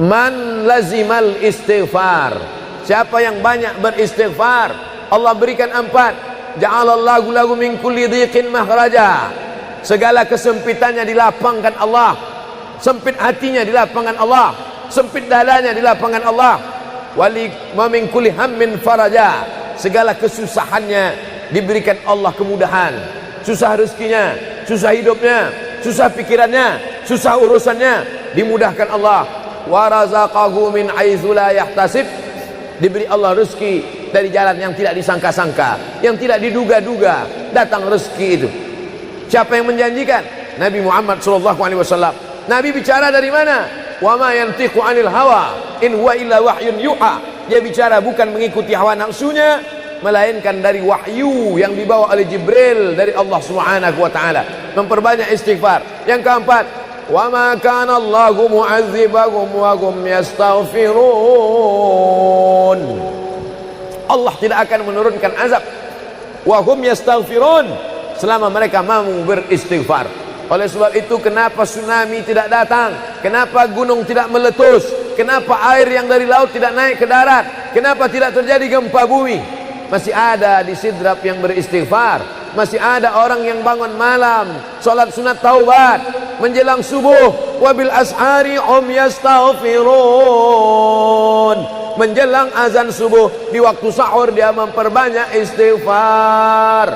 Man lazimal istighfar, siapa yang banyak beristighfar, Allah berikan 4. Ja'alallahu lahu min kulli dhiqin makhraja, segala kesempitannya dilapangkan Allah, sempit hatinya dilapangkan Allah, sempit dadanya dilapangkan Allah. Wali wa min kulli hammin faraja, segala kesusahannya diberikan Allah kemudahan. Susah rezekinya, susah hidupnya, susah pikirannya, susah urusannya, dimudahkan Allah. Wa razaqahu min haitsu la yahtasib, diberi Allah rezeki dari jalan yang tidak disangka-sangka, yang tidak diduga-duga, datang rezeki itu. Siapa yang menjanjikan? Nabi Muhammad SAW. Nabi bicara dari mana? Wa ma yantiqu 'anil hawa in huwa illa wahyun yuha. Dia bicara bukan mengikuti hawa nafsunya, melainkan dari wahyu yang dibawa oleh Jibril dari Allah Subhanahu wa taala. Memperbanyak istighfar. Yang keempat, wa ma kana Allahu mu'adzibahum wa hum yastaghfirun. Allah tidak akan menurunkan azab wa hum yastaghfirun selama mereka mampu beristighfar. Oleh sebab itu, kenapa tsunami tidak datang? Kenapa gunung tidak meletus? Kenapa air yang dari laut tidak naik ke darat? Kenapa tidak terjadi gempa bumi? Masih ada di Sidrap yang beristighfar. Masih ada orang yang bangun malam, salat sunat taubat menjelang subuh. Wabil ashari hum yastaghfirun. Menjelang azan subuh, di waktu sahur dia memperbanyak istighfar.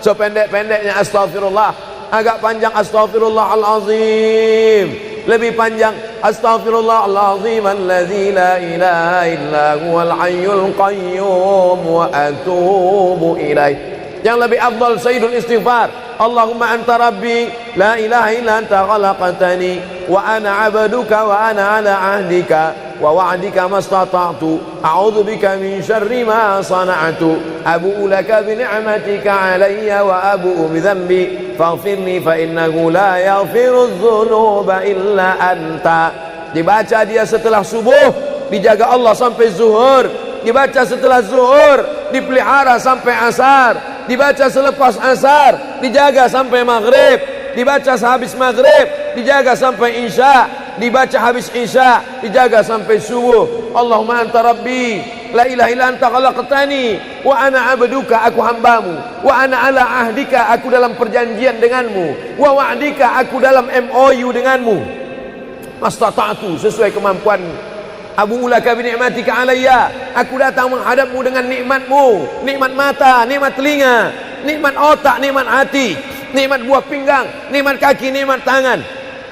Sependek-pendeknya astaghfirullah, agak panjang astaghfirullahalazim, lebih panjang astaghfirullahalazim alladzi la ilaha illa huwal hayyul qayyum wa atubu ilaih. Yang lebih afdal sayyidul istighfar, Allahumma anta rabbi la ilaha illa anta khalaqtani wa ana 'abduka wa ana 'ala 'ahdika wa wa'dika mastata'tu a'udzu bika min syarri ma sana'tu abu'u laka bi ni'matika 'alayya wa abu'u bi dhanbi faghfirli fa innahu la yaghfiru dzunuba illa anta. Dibaca dia setelah subuh, dijaga Allah sampai zuhur. Dibaca setelah zuhur, dipelihara sampai asar. Dibaca selepas asar, dijaga sampai maghrib. Dibaca sehabis maghrib, dijaga sampai isya. Dibaca habis isya, dijaga sampai subuh. Allahumma anta rabbi la ilaha illa anta khalaqtani wa ana 'abduka, aku hambamu, wa ana 'ala ahdika, aku dalam perjanjian denganmu, wa wa'dika, aku dalam MOU denganmu, mastata'tu, sesuai kemampuanmu. Abu ulaka bi ni'matika alayya, aku datang menghadapmu dengan nikmatmu, nikmat mata, nikmat telinga, nikmat otak, nikmat hati, nikmat buah pinggang, nikmat kaki, nikmat tangan.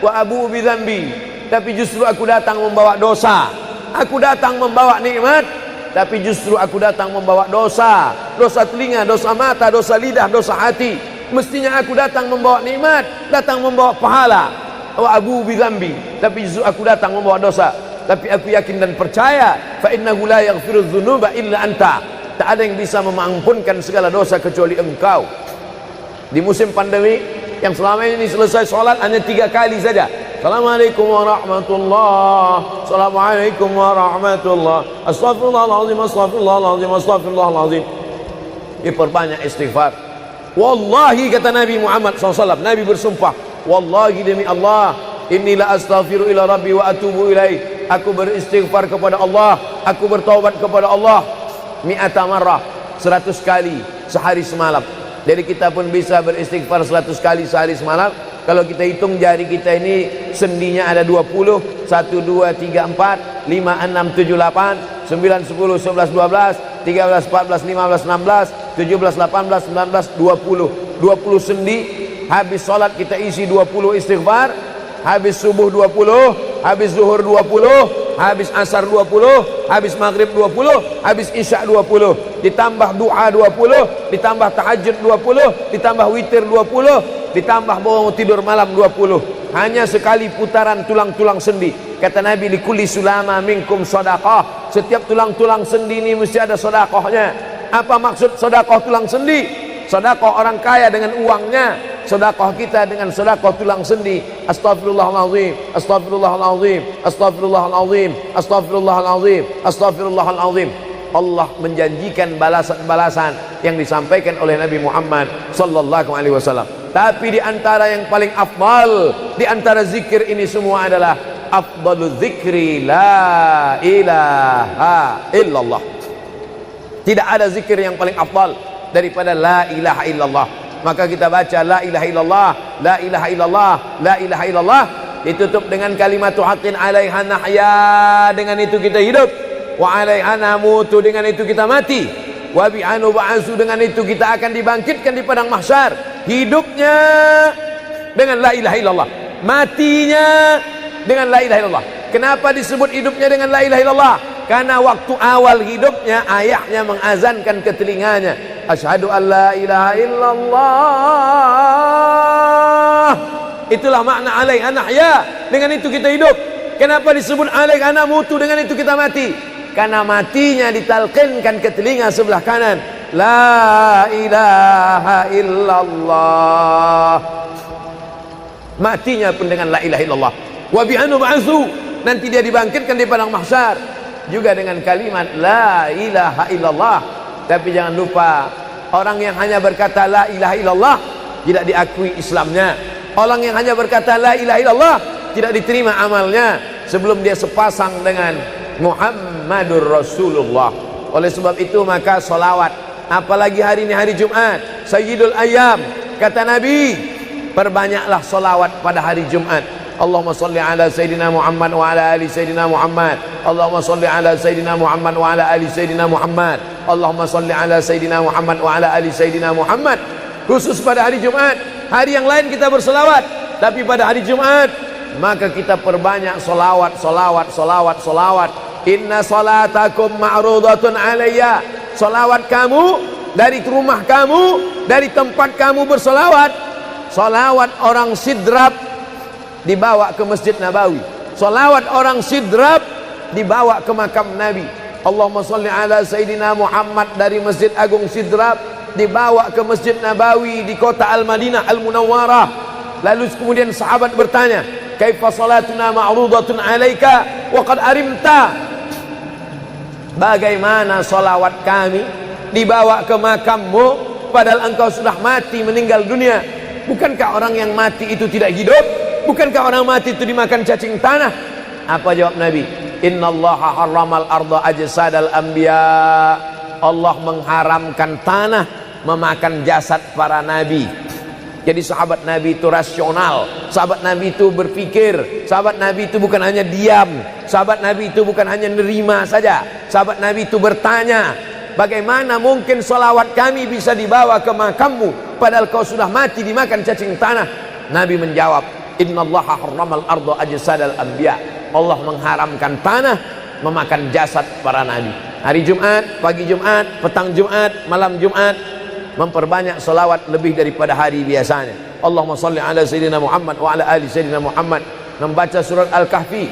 Wa abu bi dzambi, tapi justru aku datang membawa dosa. Aku datang membawa nikmat, tapi justru aku datang membawa dosa. Dosa telinga, dosa mata, dosa lidah, dosa hati. Mestinya aku datang membawa nikmat, datang membawa pahala. Wa abu bi dzambi, tapi justru aku datang membawa dosa. Tapi aku yakin dan percaya, fa innahu la yaghfiru dzunuba illa anta, tak ada yang bisa mengampunkan segala dosa kecuali engkau. Di musim pandemi yang selama ini selesai sholat hanya 3 kali saja. Assalamualaikum warahmatullah, assalamualaikum warahmatullah, astaghfirullahaladzim, astaghfirullahaladzim, astaghfirullahaladzim. Diperbanyak istighfar. Wallahi, kata Nabi Muhammad SAW, Nabi bersumpah, wallahi demi Allah, inni la astaghfiru ila rabbi wa atubu ilaih. Aku beristighfar kepada Allah, aku bertaubat kepada Allah mi'ata marrah, 100 kali sehari semalam. Jadi kita pun bisa beristighfar 100 kali sehari semalam. Kalau kita hitung jari kita ini sendinya ada 20, 1, 2, 3, 4, 5, 6, 7, 8, 9, 10, 11, 12, 13, 14, 15, 16, 17, 18, 19, 20. 20 sendi. Habis sholat kita isi 20 istighfar. Habis subuh 20, habis zuhur 20, habis asar 20, habis maghrib 20, habis isya 20, ditambah doa 20, ditambah tahajud 20, ditambah witir 20, ditambah bangun tidur malam 20. Hanya sekali putaran tulang-tulang sendi. Kata Nabi, likulli sulama minkum sedekah, setiap tulang-tulang sendi ini mesti ada sedekahnya. Apa maksud sedekah tulang sendi? Sedekah orang kaya dengan uangnya, sedekah kita dengan sedekah tulang sendi. Astaghfirullahalazim, astaghfirullahalazim, astaghfirullahalazim, astaghfirullahalazim, astaghfirullahalazim. Allah menjanjikan balasan-balasan yang disampaikan oleh Nabi Muhammad sallallahu alaihi wasallam. Tapi di antara yang paling afdal di antara zikir ini semua adalah afdalu dzikri la ilaha illallah. Tidak ada zikir yang paling afdal daripada la ilaha illallah. Maka kita baca la ilaha illallah, la ilaha illallah, la ilaha illallah, ditutup dengan kalimatu haqqin 'alaiha nahya, dengan itu kita hidup, wa 'alaiha namutu, dengan itu kita mati, wa bi'anu ba'su, dengan itu kita akan dibangkitkan di padang mahsyar. Hidupnya dengan la ilaha illallah, matinya dengan la ilaha illallah. Kenapa disebut hidupnya dengan la ilaha illallah? Karena waktu awal hidupnya ayahnya mengazankan ke telinganya, asyhadu an la ilaha illallah. Itulah makna alaiha nahya, dengan itu kita hidup. Kenapa disebut alaiha namutu, dengan itu kita mati? Karena matinya ditalqinkan ke telinga sebelah kanan, la ilaha illallah. Matinya pun dengan la ilaha illallah. Wa bi'anu ba'su, nanti dia dibangkitkan di padang mahsyar juga dengan kalimat la ilaha illallah. Tapi jangan lupa, orang yang hanya berkata la ilaha illallah tidak diakui Islamnya. Orang yang hanya berkata la ilaha illallah tidak diterima amalnya sebelum dia sepasang dengan Muhammadur Rasulullah. Oleh sebab itu maka solawat, apalagi hari ini hari Jumat, Sayyidul Ayyam, kata Nabi, perbanyaklah solawat pada hari Jumat. Allahumma salli ala Sayyidina Muhammad wa ala ali Sayyidina Muhammad. Allahumma salli ala Sayyidina Muhammad wa ala ali Sayyidina Muhammad. Allahumma salli ala Sayyidina Muhammad wa ala ali Sayyidina Muhammad. Khusus pada hari Jumat. Hari yang lain kita berselawat, tapi pada hari Jumat maka kita perbanyak solawat, solawat, solawat, solawat. Inna salatakum ma'rudatun alayya. Solawat kamu dari rumah kamu, dari tempat kamu bersolawat. Solawat orang sidrap dibawa ke Masjid Nabawi. Salawat orang sidrap dibawa ke makam Nabi. Allahumma salli ala Sayyidina Muhammad dari Masjid Agung Sidrap dibawa ke Masjid Nabawi di kota Al-Madinah Al-Munawwarah. Lalu kemudian sahabat bertanya, kaifa salatuna ma'rudatun alaika wa qad arimta? Bagaimana salawat kami dibawa ke makammu padahal engkau sudah mati, meninggal dunia? Bukankah orang yang mati itu tidak hidup? Bukankah orang mati itu dimakan cacing tanah? Apa jawab Nabi? Innallaha harramal arda ajsadal anbiya. Allah mengharamkan tanah memakan jasad para nabi. Jadi sahabat Nabi itu rasional. Sahabat Nabi itu berpikir. Sahabat Nabi itu bukan hanya diam. Sahabat Nabi itu bukan hanya nerima saja. Sahabat Nabi itu bertanya, bagaimana mungkin salawat kami bisa dibawa ke makammu padahal kau sudah mati dimakan cacing tanah? Nabi menjawab, innallaha harramal arda ajsadal anbiya. Allah mengharamkan tanah memakan jasad para nabi. Hari Jumat, pagi Jumat, petang Jumat, malam Jumat, memperbanyak salawat lebih daripada hari biasanya. Allahumma salli ala Sayyidina Muhammad wa ala ali Sayyidina Muhammad. Membaca surat Al-Kahfi.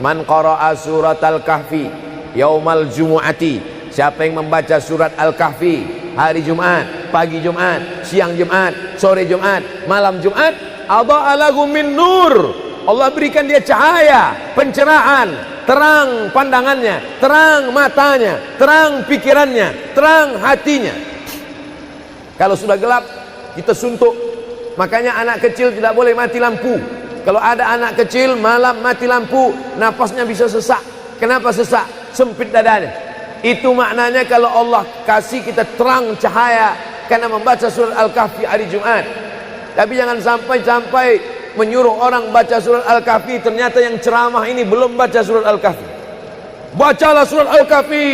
Man qara'a surat Al-Kahfi yaumal jumu'ati. Siapa yang membaca surat Al-Kahfi hari Jumat, pagi Jumat, siang Jumat, sore Jumat, malam Jumat, adha'a lahu min nur. Allah berikan dia cahaya, pencerahan, terang pandangannya, terang matanya, terang pikirannya, terang hatinya. Kalau sudah gelap, kita suntuk. Makanya anak kecil tidak boleh mati lampu. Kalau ada anak kecil malam mati lampu, napasnya bisa sesak. Kenapa sesak? Sempit dadanya. Itu maknanya kalau Allah kasih kita terang cahaya karena membaca surat Al-Kahfi hari Jumat. Tapi jangan sampai menyuruh orang baca surat Al-Kahfi, ternyata yang ceramah ini belum baca surat Al-Kahfi. Bacalah surat Al-Kahfi.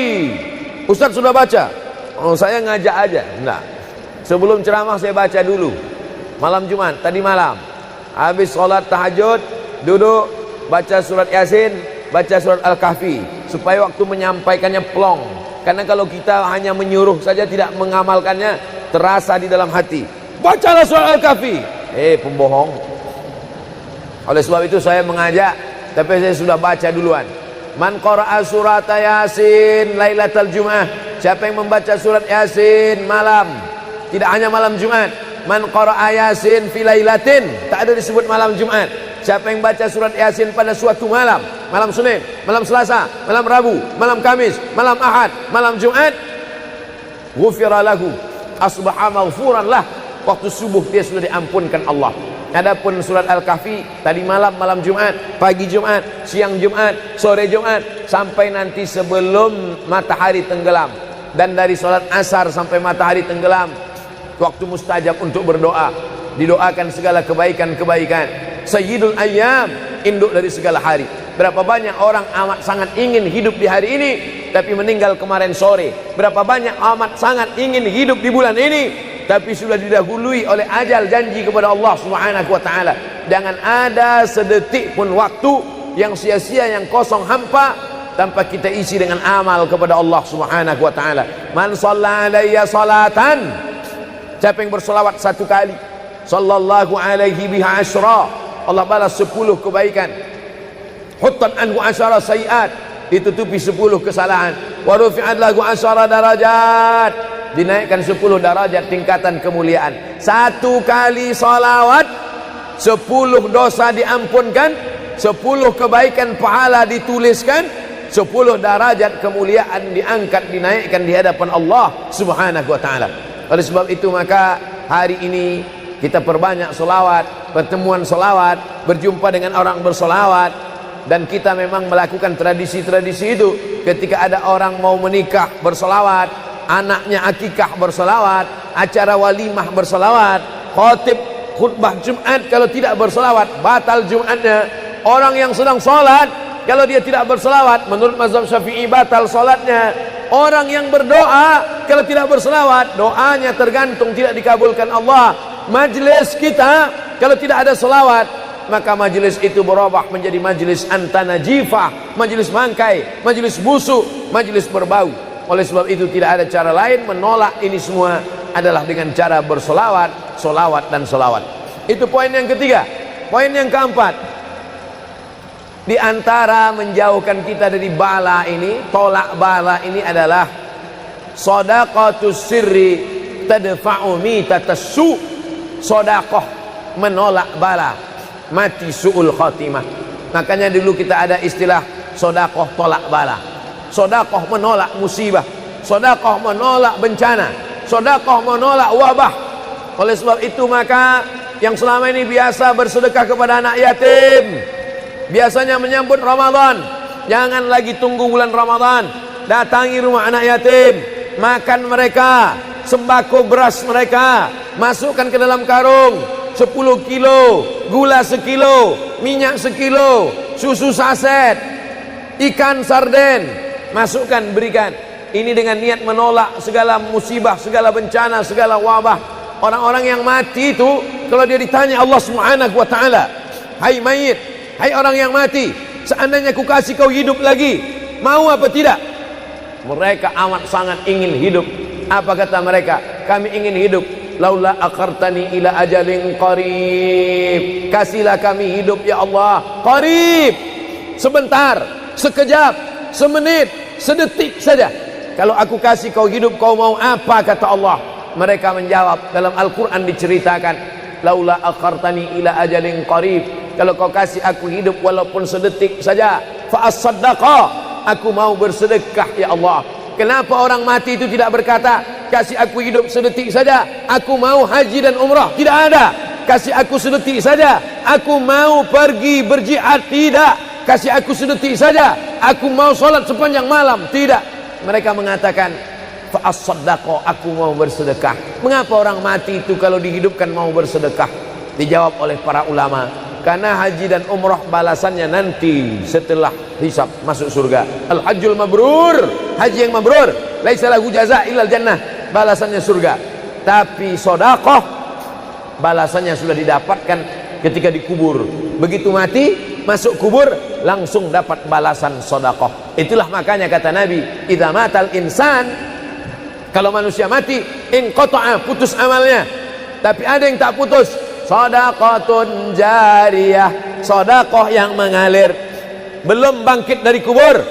Ustaz sudah baca. Oh, saya ngajak aja. Enggak. Sebelum ceramah saya baca dulu. Malam Jumat, tadi malam. Habis sholat tahajud, duduk, baca surat Yasin, baca surat Al-Kahfi. Supaya waktu menyampaikannya plong. Karena kalau kita hanya menyuruh saja tidak mengamalkannya, terasa di dalam hati. Bacalah surat Al-Kahfi. Pembohong. Oleh sebab itu saya mengajak, tapi saya sudah baca duluan. Man qara'a surat Yasin lailatal Jum'ah. Siapa yang membaca surat Yasin malam, tidak hanya malam Jumat. Man qara'a Yasin fi lailatin, tak ada disebut malam Jumat. Siapa yang baca surat Yasin pada suatu malam, malam Senin, malam Selasa, malam Rabu, malam Kamis, malam Ahad, malam Jumat, ghufira lahu, asbaha maghfuran lah. Waktu subuh dia sudah diampunkan Allah. Adapun surat Al-Kahfi tadi malam, malam Jumat, pagi Jumat, siang Jumat, sore Jumat, sampai nanti sebelum matahari tenggelam. Dan dari salat asar sampai matahari tenggelam, waktu mustajab untuk berdoa. Didoakan segala kebaikan-kebaikan. Sayyidul Ayyam, induk dari segala hari. Berapa banyak orang amat sangat ingin hidup di hari ini, tapi meninggal kemarin sore. Berapa banyak amat sangat ingin hidup di bulan ini, tapi sudah didahului oleh ajal, janji kepada Allah Subhanahu wa taala. Jangan ada sedetik pun waktu yang sia-sia, yang kosong hampa tanpa kita isi dengan amal kepada Allah Subhanahu wa taala. Man shalla alayya salatan, siapa yang bersolawat satu kali, sallallahu alaihi biha asyra, Allah balas 10 kebaikan. Huttan anhu asyara sayiat, ditutupi 10 kesalahan. Wa rufi'at lahu asyara darajat, dinaikkan 10 darajat tingkatan kemuliaan. Satu kali salawat 10 dosa diampunkan, 10 kebaikan pahala dituliskan, 10 derajat kemuliaan diangkat, dinaikkan di hadapan Allah Subhanahu wa taala. Oleh sebab itu maka hari ini kita perbanyak selawat, pertemuan selawat, berjumpa dengan orang berselawat. Dan kita memang melakukan tradisi-tradisi itu. Ketika ada orang mau menikah berselawat, anaknya akikah berselawat, acara walimah berselawat, khotib khutbah Jumat kalau tidak berselawat batal Jumatnya. Orang yang sedang sholat kalau dia tidak berselawat, menurut mazhab Syafi'i batal sholatnya. Orang yang berdoa kalau tidak berselawat, doanya tergantung tidak dikabulkan Allah. Majlis kita kalau tidak ada selawat, maka majlis itu berubah menjadi majlis antanajifah, majlis mangkai, majlis busuk, majlis berbau. Oleh sebab itu tidak ada cara lain menolak ini semua adalah dengan cara bersolawat, solawat dan solawat. Itu poin yang ketiga. Poin yang keempat, di antara menjauhkan kita dari bala ini, tolak bala ini adalah shadaqatus sirri tadfa'u mitatassu. Sedekah menolak bala, mati su'ul khatimah. Makanya dulu kita ada istilah sedekah tolak bala. Sedekah menolak musibah, sedekah menolak bencana, sedekah menolak wabah. Oleh sebab itu maka yang selama ini biasa bersedekah kepada anak yatim, biasanya menyambut Ramadan, jangan lagi tunggu bulan Ramadan, datangi rumah anak yatim, makan mereka, sembako beras mereka, masukkan ke dalam karung 10 kilo, gula sekilo, minyak sekilo, susu saset, ikan sarden, masukkan, berikan. Ini dengan niat menolak segala musibah, segala bencana, segala wabah. Orang-orang yang mati itu kalau dia ditanya Allah Subhanahu wa taala, hai mayit, hai orang yang mati, seandainya ku kasih kau hidup lagi, mau apa tidak? Mereka amat sangat ingin hidup. Apa kata mereka? Kami ingin hidup. Laula akhartani ila ajalin qarib, kasihlah kami hidup ya Allah qarib, sebentar, sekejap, semenit, sedetik saja. Kalau aku kasih kau hidup, kau mau apa? Kata Allah. Mereka menjawab, dalam Al-Quran diceritakan, laula akhartani ila ajalin qarib, kalau kau kasih aku hidup walaupun sedetik saja, fa as-saddaqa, aku mau bersedekah ya Allah. Kenapa orang mati itu tidak berkata, kasih aku hidup sedetik saja, aku mau haji dan umrah? Tidak ada. Kasih aku sedetik saja, aku mau pergi berjihad? Tidak. Kasih aku sedetik saja, aku mau sholat sepanjang malam? Tidak. Mereka mengatakan, fa as-saddaqa, aku mau bersedekah. Mengapa orang mati itu kalau dihidupkan mau bersedekah? Dijawab oleh para ulama, karena haji dan umrah balasannya nanti setelah hisab masuk surga. Al-hajjul mabrur, haji yang mabrur, laisa lahu jaza illal jannah, balasannya surga. Tapi sedekah balasannya sudah didapatkan ketika dikubur. Begitu mati masuk kubur langsung dapat balasan sedekah. Itulah makanya kata Nabi, idza matal insan, kalau manusia mati, inqata'a, putus amalnya. Tapi ada yang tak putus, shadaqatun jariyah, sedekah yang mengalir. Belum bangkit dari kubur,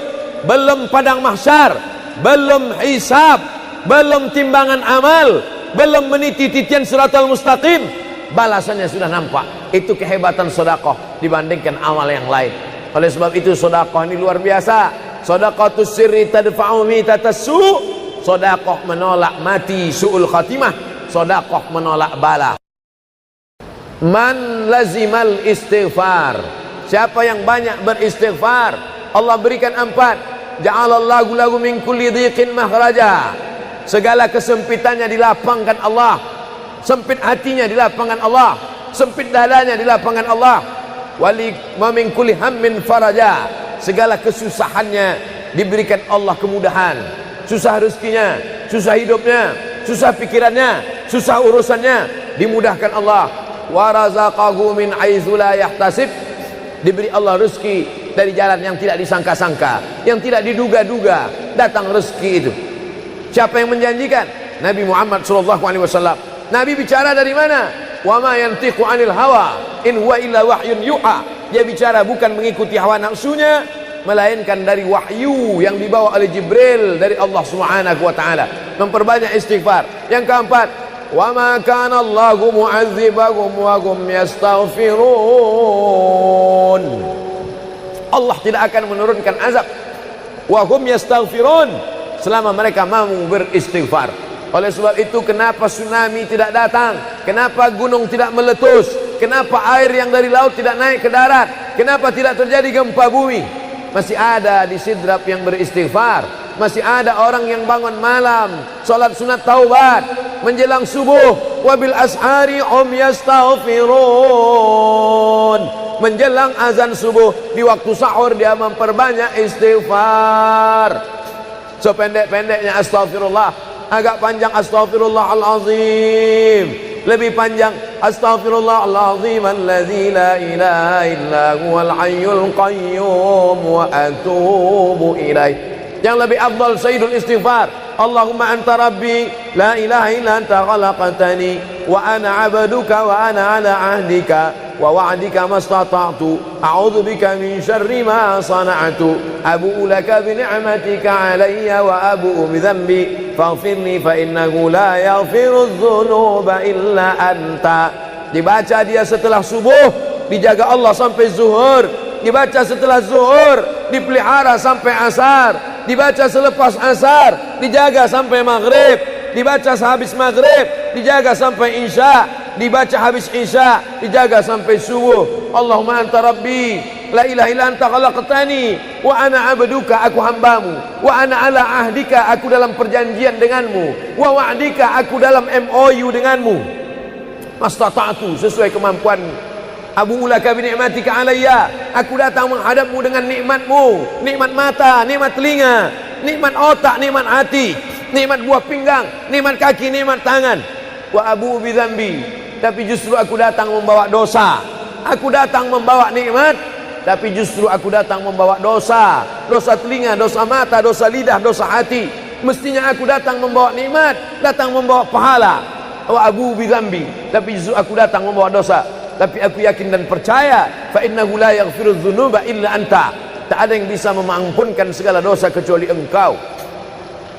belum padang mahsyar, belum hisab, belum timbangan amal, belum meniti titian siratal mustaqim, balasannya sudah nampak. Itu kehebatan sedekah dibandingkan amal yang lain. Oleh sebab itu sedekah ini luar biasa. Shadaqatus sirri tadfa'u mitatassu, sedekah menolak mati su'ul khatimah, sedekah menolak bala. Man lazimal istighfar, siapa yang banyak beristighfar, Allah berikan 4. Ja'alallahu lahu min kulli dhiqin makhraja, segala kesempitannya dilapangkan Allah, sempit hatinya dilapangkan Allah, sempit dadanya dilapangkan Allah. Wali wa min kulli hammin faraja, segala kesusahannya diberikan Allah kemudahan. Susah rezekinya, susah hidupnya, susah pikirannya, susah urusannya, dimudahkan Allah. Wa razaqahu min haitsu la yahtasib, diberi Allah rezeki dari jalan yang tidak disangka-sangka, yang tidak diduga-duga, datang rezeki itu. Siapa yang menjanjikan? Nabi Muhammad SAW. Nabi bicara dari mana? Wa ma yantiqu 'anil hawa in huwa illa wahyun yuha. Dia bicara bukan mengikuti hawa nafsunya, melainkan dari wahyu yang dibawa oleh Jibril dari Allah Subhanahu wa taala. Memperbanyak istighfar. Yang keempat, wa ma kana Allahu mu'adzibahum wa hum yastaghfirun. Allah tidak akan menurunkan azab wa hum yastaghfirun selama mereka mau beristighfar. Oleh sebab itu, kenapa tsunami tidak datang? Kenapa gunung tidak meletus? Kenapa air yang dari laut tidak naik ke darat? Kenapa tidak terjadi gempa bumi? Masih ada di Sidrap yang beristighfar. Masih ada orang yang bangun malam, salat sunat taubat menjelang subuh. Wabil ashari hum yastaghfirun. Menjelang azan subuh, di waktu sahur dia memperbanyak istighfar. Sependek-pendeknya astaghfirullah, agak panjang astaghfirullahalazim, lebih panjang astaghfirullahalazim alladzi la ilaha illa huwal hayyul qayyum wa atubu ilaih. Yang lebih afdal sayyidul istighfar, Allahumma anta rabbi la ilaha illa anta khalaqtani wa ana 'abduka wa ana 'ala 'ahdika wa wa'dika mastata'tu a'udzu bika min syarri ma sana'tu abu'u laka bi ni'matika 'alayya wa abu'u bi dhanbi faghfirli fa innahu la yaghfiru dzunuba illa anta. Dibaca dia setelah subuh, dijaga Allah sampai zuhur. Dibaca setelah zuhur, dipelihara sampai asar. Dibaca selepas asar, dijaga sampai maghrib. Dibaca sehabis maghrib, dijaga sampai isya. Dibaca habis isya, dijaga sampai subuh. Allahumma anta rabbi la ilaha illa anta khalaqtani wa ana 'abduka, aku hambamu, wa ana 'ala ahdika, aku dalam perjanjian denganmu, wa wa'dika, aku dalam MOU denganmu, mastata'tu, sesuai kemampuanmu. Abu ulaka bi ni'matika alayya, aku datang menghadapmu dengan nikmatmu, nikmat mata, nikmat telinga, nikmat otak, nikmat hati, nikmat buah pinggang, nikmat kaki, nikmat tangan. Wa abu bi dzambi, tapi justru aku datang membawa dosa. Aku datang membawa nikmat, tapi justru aku datang membawa dosa. Dosa telinga, dosa mata, dosa lidah, dosa hati. Mestinya aku datang membawa nikmat, datang membawa pahala. Wa abu bi dzambi, tapi justru aku datang membawa dosa. Tapi aku yakin dan percaya, fa innahu la yaghfiru dzunuba illa anta, tak ada yang bisa mengampunkan segala dosa kecuali engkau.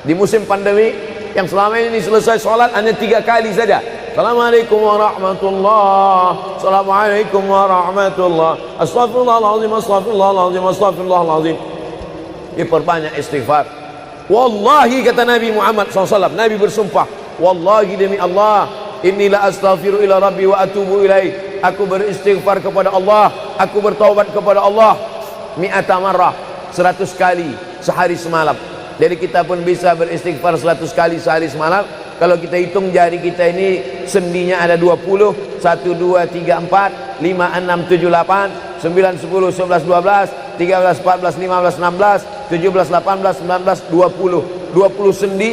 Di musim pandemi yang selama ini selesai sholat hanya 3 kali saja. Assalamualaikum warahmatullah, assalamualaikum warahmatullah, astaghfirullahaladzim, astaghfirullahaladzim, astaghfirullahaladzim. Diperbanyak istighfar. Wallahi, kata Nabi Muhammad SAW, Nabi bersumpah, wallahi demi Allah, inilah astaghfiru ila rabbi wa atubu ilaih. Aku beristighfar kepada Allah, aku bertaubat kepada Allah mi'ata marrah, 100 kali sehari semalam. Jadi kita pun bisa beristighfar 100 kali sehari semalam. Kalau kita hitung jari kita ini sendinya ada 20, 1, 2, 3, 4, 5, 6, 7, 8, 9, 10, 11, 12, 13, 14, 15, 16, 17, 18, 19, 20. 20 sendi.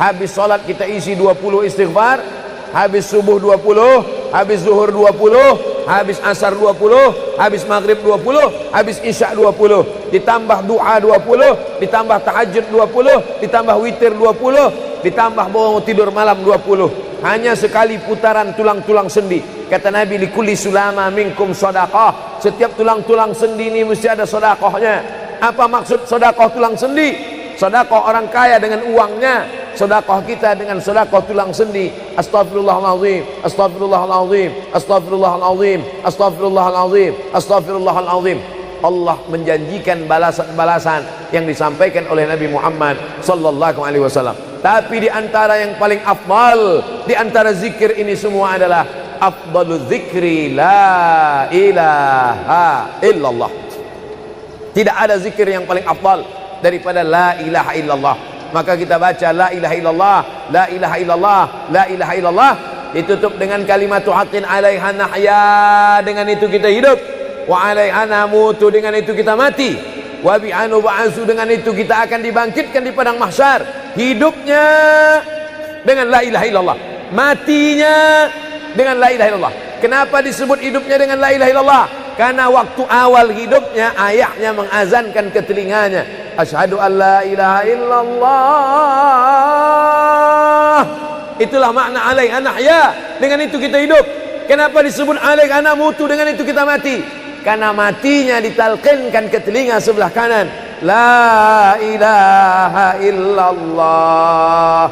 Habis sholat kita isi 20 istighfar. Habis subuh 20, habis zuhur 20, habis asar 20, habis maghrib 20, habis isya 20, ditambah doa 20, ditambah tahajud 20, ditambah witir 20, ditambah bangun tidur malam 20. Hanya sekali putaran tulang-tulang sendi. Kata Nabi, likulli sulama minkum sedekah, setiap tulang-tulang sendi ini mesti ada sedekahnya. Apa maksud sedekah tulang sendi? Sedekah orang kaya dengan uangnya, sedekah kita dengan sedekah tulang sendi. Astaghfirullahalazim, astaghfirullahalazim, astaghfirullahalazim, astaghfirullahalazim, astaghfirullahalazim. Allah menjanjikan balasan-balasan yang disampaikan oleh Nabi Muhammad sallallahu alaihi wasallam. Tapi di antara yang paling afdal di antara zikir ini semua adalah afdalu dzikri la ilaha illallah. Tidak ada zikir yang paling afdal daripada la ilaha illallah. Maka kita baca la ilaha illallah, la ilaha illallah, la ilaha illallah, ditutup dengan kalimat haqqin 'alaiha nahya, dengan itu kita hidup, wa 'alaiha namutu, dengan itu kita mati, wa bi'anu ba'su, dengan itu kita akan dibangkitkan di padang mahsyar. Hidupnya dengan la ilaha illallah, matinya dengan la ilaha illallah. Kenapa disebut hidupnya dengan la ilaha illallah? Karena waktu awal hidupnya ayahnya mengazankan ke telinganya, asyhadu an la ilaha illallah. Itulah makna alaiha nahya, dengan itu kita hidup. Kenapa disebut alaiha namutu, dengan itu kita mati? Karena matinya ditalqinkan ke telinga sebelah kanan, la ilaha illallah.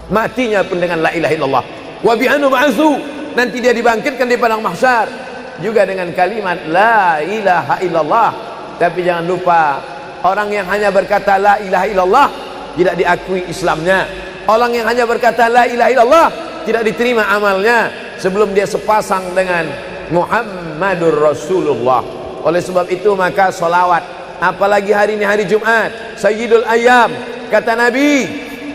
Matinya pun dengan la ilaha illallah. Wa bi'anu ba'su, nanti dia dibangkitkan di padang mahsyar juga dengan kalimat la ilaha illallah. Tapi jangan lupa, orang yang hanya berkata la ilaha illallah tidak diakui Islamnya. Orang yang hanya berkata la ilaha illallah tidak diterima amalnya sebelum dia sepasang dengan Muhammadur Rasulullah. Oleh sebab itu maka solawat, apalagi hari ini hari Jumat, Sayyidul Ayyam, kata Nabi,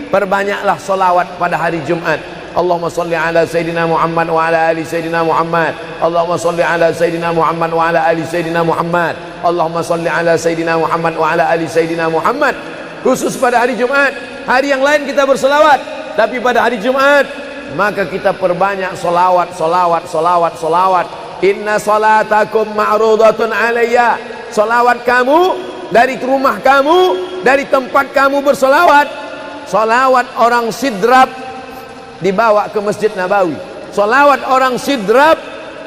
perbanyaklah solawat pada hari Jumat. Allahumma salli ala Sayyidina Muhammad wa ala ali Sayyidina Muhammad. Allahumma salli ala Sayyidina Muhammad wa ala ali Sayyidina Muhammad. Allahumma salli ala Sayyidina Muhammad wa ala ali Sayyidina Muhammad. Khusus pada hari Jumat. Hari yang lain kita berselawat, tapi pada hari Jumat maka kita perbanyak solawat, solawat, solawat, solawat. Inna salatakum ma'rudatun alayya. Solawat kamu dari rumah kamu, dari tempat kamu bersolawat. Solawat orang sidrap dibawa ke Masjid Nabawi. Salawat orang sidrap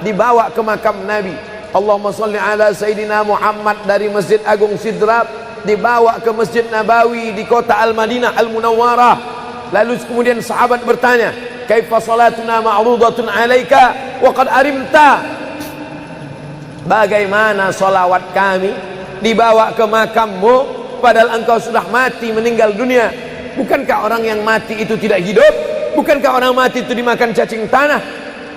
dibawa ke makam Nabi. Allahumma salli ala Sayyidina Muhammad dari Masjid Agung Sidrap dibawa ke Masjid Nabawi di kota Al-Madinah Al-Munawwarah. Lalu kemudian sahabat bertanya, kaifa salatuna ma'rudatun alaika wa qad arimta? Bagaimana salawat kami dibawa ke makammu padahal engkau sudah mati, meninggal dunia? Bukankah orang yang mati itu tidak hidup? Bukankah orang mati itu dimakan cacing tanah?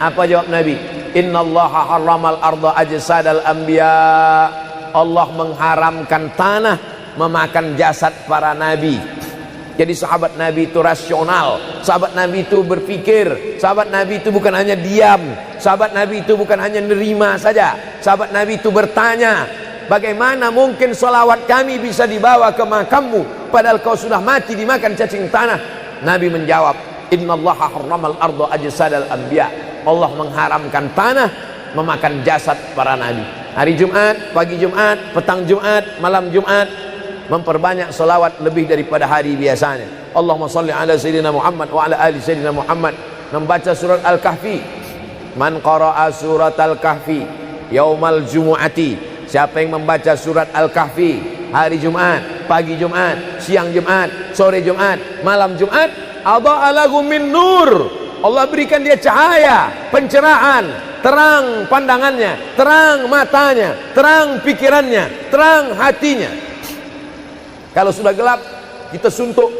Apa jawab Nabi? Innallaha harramal arda ajsadal anbiya. Allah mengharamkan tanah memakan jasad para nabi. Jadi sahabat Nabi itu rasional, sahabat Nabi itu berpikir, sahabat Nabi itu bukan hanya diam, sahabat Nabi itu bukan hanya nerima saja, sahabat Nabi itu bertanya, bagaimana mungkin salawat kami bisa dibawa ke makammu padahal kau sudah mati dimakan cacing tanah? Nabi menjawab, innallaha harramal arda ajsadal anbiya. Allah mengharamkan tanah memakan jasad para nabi. Hari Jumat, pagi Jumat, petang Jumat, malam Jumat, memperbanyak salawat lebih daripada hari biasanya. Allahumma salli ala Sayyidina Muhammad wa ala ali Sayyidina Muhammad. Membaca surat Al-Kahfi. Man qara'a surat Al-Kahfi yaumal jumu'ati. Siapa yang membaca surat Al-Kahfi hari Jumat, pagi Jumat, siang Jumat, sore Jumat, malam Jumat, adha'a lahu min nur. Allah berikan dia cahaya, pencerahan, terang pandangannya, terang matanya, terang pikirannya, terang hatinya. Kalau sudah gelap, kita suntuk.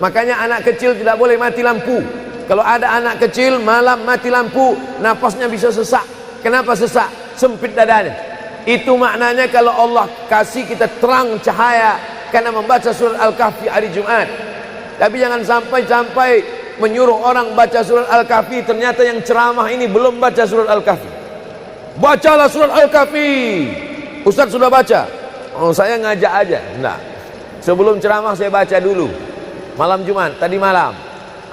Makanya anak kecil tidak boleh mati lampu. Kalau ada anak kecil malam mati lampu, napasnya bisa sesak. Kenapa sesak? Sempit dadanya. Itu maknanya kalau Allah kasih kita terang cahaya karena membaca surat Al-Kahfi hari Jumat. Tapi jangan sampai menyuruh orang baca surat Al-Kahfi, ternyata yang ceramah ini belum baca surat Al-Kahfi. Bacalah surat Al-Kahfi. Ustaz sudah baca. Oh, saya ngajak aja. Enggak. Sebelum ceramah saya baca dulu. Malam Jumat, tadi malam.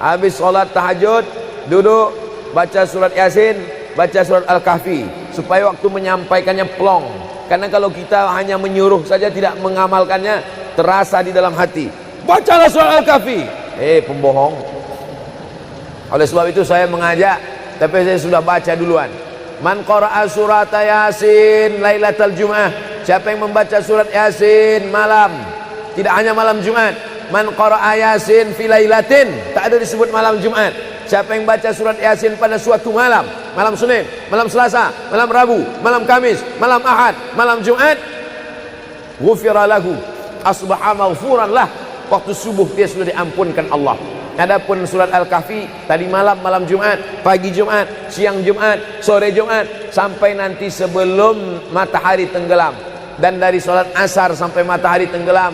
Habis sholat tahajud, duduk, baca surat Yasin, baca surat Al-Kahfi. Supaya waktu menyampaikannya plong. Karena kalau kita hanya menyuruh saja tidak mengamalkannya, terasa di dalam hati. Bacalah surat Al-Kahfi. Pembohong. Oleh sebab itu saya mengajak, tapi saya sudah baca duluan. Man qara'a surat Yasin lailatal Jum'ah. Siapa yang membaca surat Yasin malam, tidak hanya malam Jumat. Man qara'a Yasin fi lailatin, tak ada disebut malam Jumat. Siapa yang baca surat Yasin pada suatu malam, malam Senin, malam Selasa, malam Rabu, malam Kamis, malam Ahad, malam Jumat, ghufira lahu, asbaha maghfuran lah. Waktu subuh dia sudah diampunkan Allah. Adapun surat Al-Kahfi tadi malam, malam Jumat, pagi Jumat, siang Jumat, sore Jumat, sampai nanti sebelum matahari tenggelam. Dan dari salat asar sampai matahari tenggelam,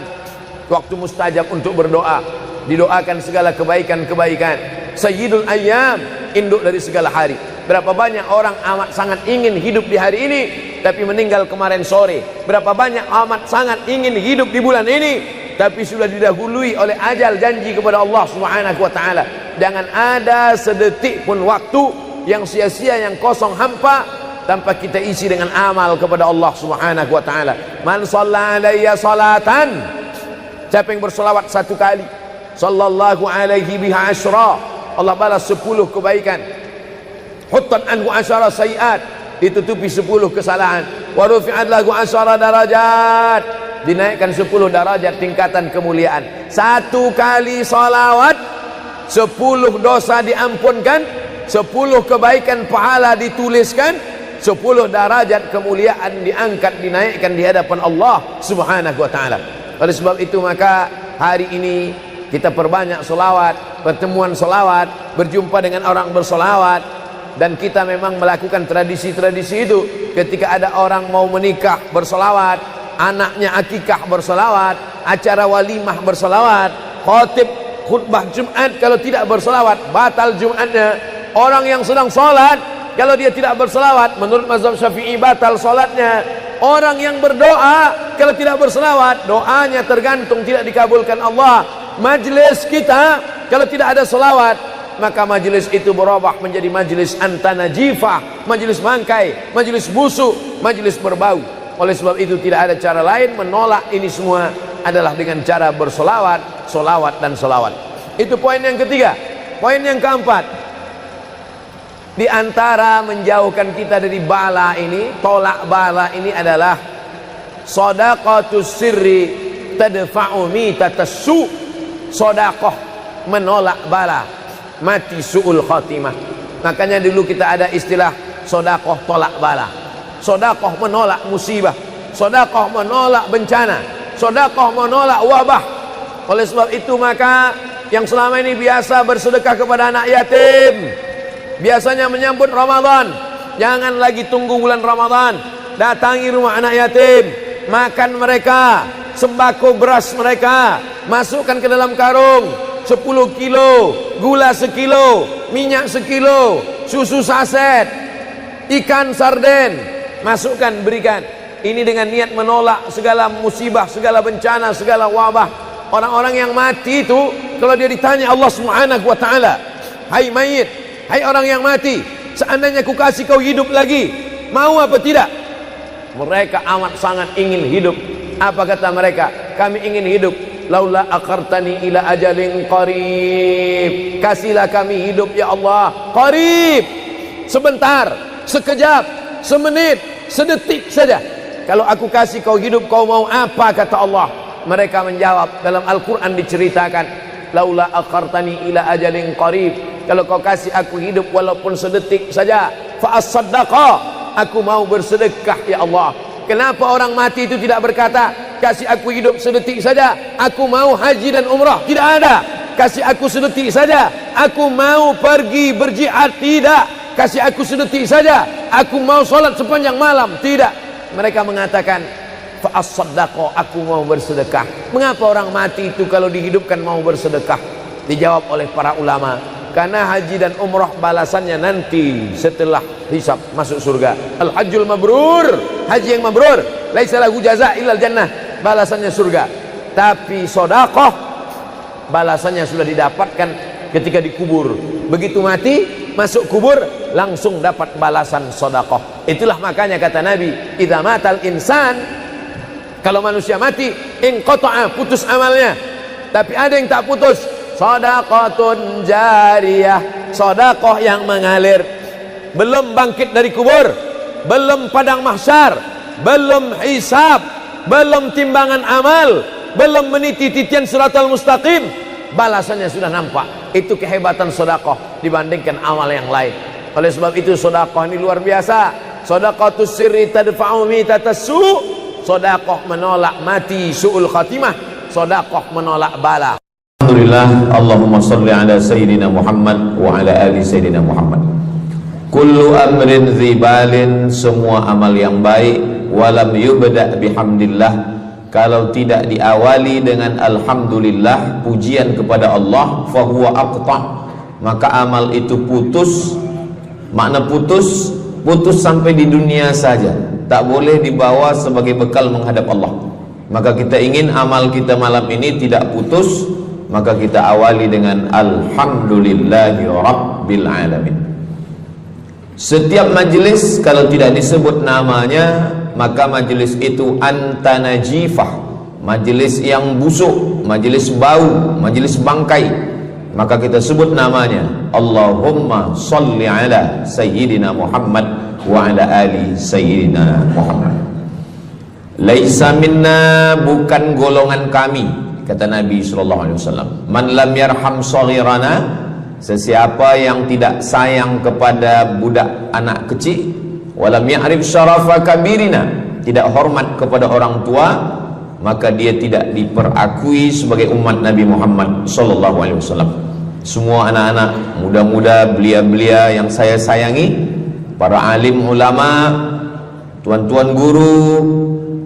waktu mustajab untuk berdoa. Didoakan segala kebaikan-kebaikan. Sayyidul ayyam, induk dari segala hari. Berapa banyak orang amat sangat ingin hidup di hari ini, tapi meninggal kemarin sore. Berapa banyak amat sangat ingin hidup di bulan ini, tapi sudah didahului oleh ajal, janji kepada Allah Subhanahu wa taala. Jangan ada sedetik pun waktu yang sia-sia, yang kosong hampa tanpa kita isi dengan amal kepada Allah Subhanahu wa taala. Man shalla alayya salatan, siapa yang bersolawat satu kali, sallallahu alaihi biha asyra, Allah balas 10 kebaikan. Huttat anhu asyara sayiat, ditutupi 10 kesalahan. Wa rufi'at lahu asyara darajat, dinaikkan 10 darajat tingkatan kemuliaan. Satu kali salawat 10 dosa diampunkan, 10 kebaikan pahala dituliskan, 10 derajat kemuliaan diangkat, dinaikkan di hadapan Allah Subhanahu wa taala. Oleh sebab itu maka hari ini kita perbanyak selawat, pertemuan selawat, berjumpa dengan orang berselawat. Dan kita memang melakukan tradisi-tradisi itu. Ketika ada orang mau menikah berselawat, anaknya akikah berselawat, acara walimah berselawat, khatib khutbah Jumat kalau tidak berselawat batal Jumatnya. Orang yang sedang sholat kalau dia tidak berselawat, menurut mazhab Syafi'i batal sholatnya. Orang yang berdoa kalau tidak berselawat, doanya tergantung tidak dikabulkan Allah. Majlis kita kalau tidak ada selawat, maka majlis itu berubah menjadi majlis antanajifah, majlis mangkai, majlis busuk, majlis berbau. Oleh sebab itu tidak ada cara lain menolak ini semua adalah dengan cara bersolawat, solawat dan solawat. Itu poin yang ketiga. Poin yang keempat, di antara menjauhkan kita dari bala ini, tolak bala ini adalah shadaqatus sirri tadfa'u mitatassu. Sedekah menolak bala, mati su'ul khatimah. Makanya dulu kita ada istilah sedekah tolak bala. Sedekah menolak musibah, sedekah menolak bencana, sedekah menolak wabah. Oleh sebab itu maka yang selama ini biasa bersedekah kepada anak yatim, biasanya menyambut Ramadan, jangan lagi tunggu bulan Ramadan, datangi rumah anak yatim, makan mereka, sembako beras mereka, masukkan ke dalam karung 10 kilo, gula sekilo, minyak sekilo, susu saset, ikan sarden, masukkan, berikan. Ini dengan niat menolak segala musibah, segala bencana, segala wabah. Orang-orang yang mati itu kalau dia ditanya Allah Subhanahu wa taala, hai mayit, hai orang yang mati, seandainya ku kasih kau hidup lagi, mau apa tidak? Mereka amat sangat ingin hidup. Apa kata mereka? Kami ingin hidup. Laula akhartani ila ajalin qarib, kasihlah kami hidup ya Allah qarib, sebentar, sekejap, semenit, sedetik saja. Kalau aku kasih kau hidup, kau mau apa? Kata Allah. Mereka menjawab, dalam Al-Quran diceritakan, laula akhartani ila ajalin qarib, kalau kau kasih aku hidup walaupun sedetik saja, fa as-saddaqa, aku mau bersedekah ya Allah. Kenapa orang mati itu tidak berkata, kasih aku hidup sedetik saja, aku mau haji dan umrah? Tidak ada. Kasih aku sedetik saja, aku mau pergi berjihad? Tidak. Kasih aku sedetik saja, aku mau sholat sepanjang malam? Tidak. Mereka mengatakan, fa as-saddaqa, aku mau bersedekah. Mengapa orang mati itu kalau dihidupkan mau bersedekah? Dijawab oleh para ulama, karena haji dan umrah balasannya nanti setelah hisab masuk surga. Al-hajjul mabrur, haji yang mabrur, laisa lahu jaza' illal jannah, balasannya surga. Tapi sedekah balasannya sudah didapatkan ketika dikubur. Begitu mati, masuk kubur, langsung dapat balasan sedekah. Itulah makanya kata Nabi, idza matal insan, kalau manusia mati, inqata'a, putus amalnya. Tapi ada yang tak putus, shadaqatun jariyah, sedekah yang mengalir. Belum bangkit dari kubur, belum padang mahsyar, belum hisab, belum timbangan amal, belum meniti titian siratal mustaqim, balasannya sudah nampak. Itu kehebatan sedekah dibandingkan amal yang lain. Oleh sebab itu sedekah ini luar biasa. Shadaqatus sirri tadfa'u mitatassu, sedekah menolak mati su'ul khatimah, sedekah menolak bala. Alhamdulillah, Allahumma salli ala Sayyidina Muhammad wa ala ali Sayyidina Muhammad. Kullu amrin zibalin, semua amal yang baik, walam yubda' bihamdillah, kalau tidak diawali dengan alhamdulillah, pujian kepada Allah, fahuwa aqta', maka amal itu putus. Makna putus, putus sampai di dunia saja, tak boleh dibawa sebagai bekal menghadap Allah. Maka kita ingin amal kita malam ini tidak putus, maka kita awali dengan alhamdulillahi rabbil alamin. Setiap majlis kalau tidak disebut namanya, maka majlis itu anta najifah, majlis yang busuk, majlis bau, majlis bangkai. Maka kita sebut namanya, Allahumma salli ala Sayyidina Muhammad wa ala ali Sayyidina Muhammad. Laisa minna, bukan golongan kami, kata Nabi SAW. Man lam yarham saghirana, sesiapa yang tidak sayang kepada budak anak kecil, walam ya'rif syarafa kabirina, tidak hormat kepada orang tua, maka dia tidak diperakui sebagai umat Nabi Muhammad SAW. Semua anak-anak muda-muda, belia-belia yang saya sayangi, para alim ulama, tuan-tuan guru,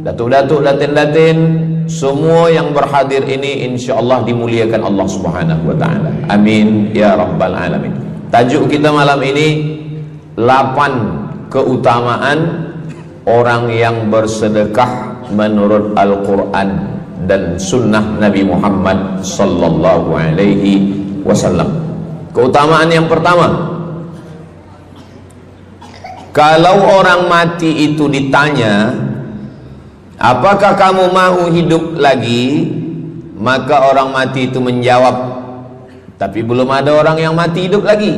datuk-datuk, datin-datin, semua yang berhadir ini insyaallah dimuliakan Allah Subhanahu wa taala. Amin ya rabbal alamin. Tajuk kita malam ini 8 keutamaan orang yang bersedekah menurut Al-Qur'an dan sunnah Nabi Muhammad sallallahu alaihi wasallam. Keutamaan yang pertama, kalau orang mati itu ditanya, apakah kamu mau hidup lagi? Maka orang mati itu menjawab, tapi belum ada orang yang mati hidup lagi.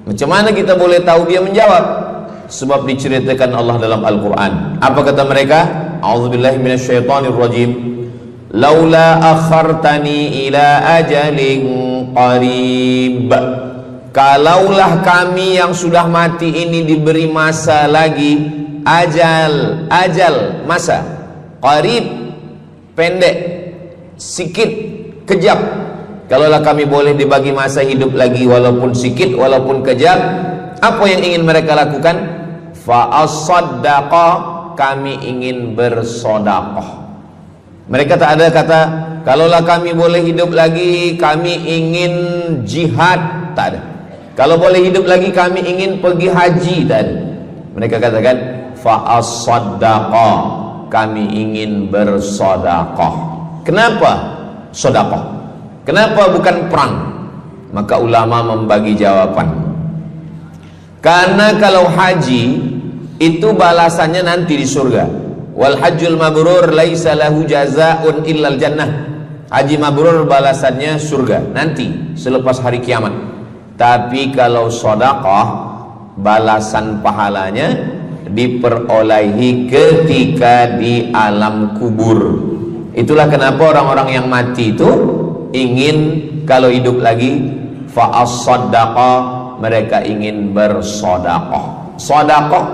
Macam mana kita boleh tahu dia menjawab? Sebab diceritakan Allah dalam Al-Quran. Apa kata mereka? A'udzubillahi minasyaitonirrajim. Laula akhartani ila ajalin qarib, kalaulah kami yang sudah mati ini diberi masa lagi, ajal masa, qarib pendek, sikit, kejap. Kalaulah kami boleh dibagi masa hidup lagi walaupun sikit, walaupun kejap, apa yang ingin mereka lakukan? Fa as-saddaqa, kami ingin bersodaqah. Mereka tak ada kata, kalaulah kami boleh hidup lagi, kami ingin jihad, tak ada. Kalau boleh hidup lagi, kami ingin pergi haji, tak ada. Mereka katakan, fa as-saddaqa, kami ingin bersodaqah. Kenapa sodaqah? Kenapa bukan perang? Maka ulama membagi jawaban. Karena kalau haji itu balasannya nanti di surga. Wal hajjul mabrur laisa lahu jazaa'un illal jannah. Haji mabrur balasannya surga nanti selepas hari kiamat. Tapi kalau sedekah, balasan pahalanya diperolehi ketika di alam kubur. Itulah kenapa orang-orang yang mati itu ingin kalau hidup lagi, fa as-saddaqa, mereka ingin bersedekah. Sedekah,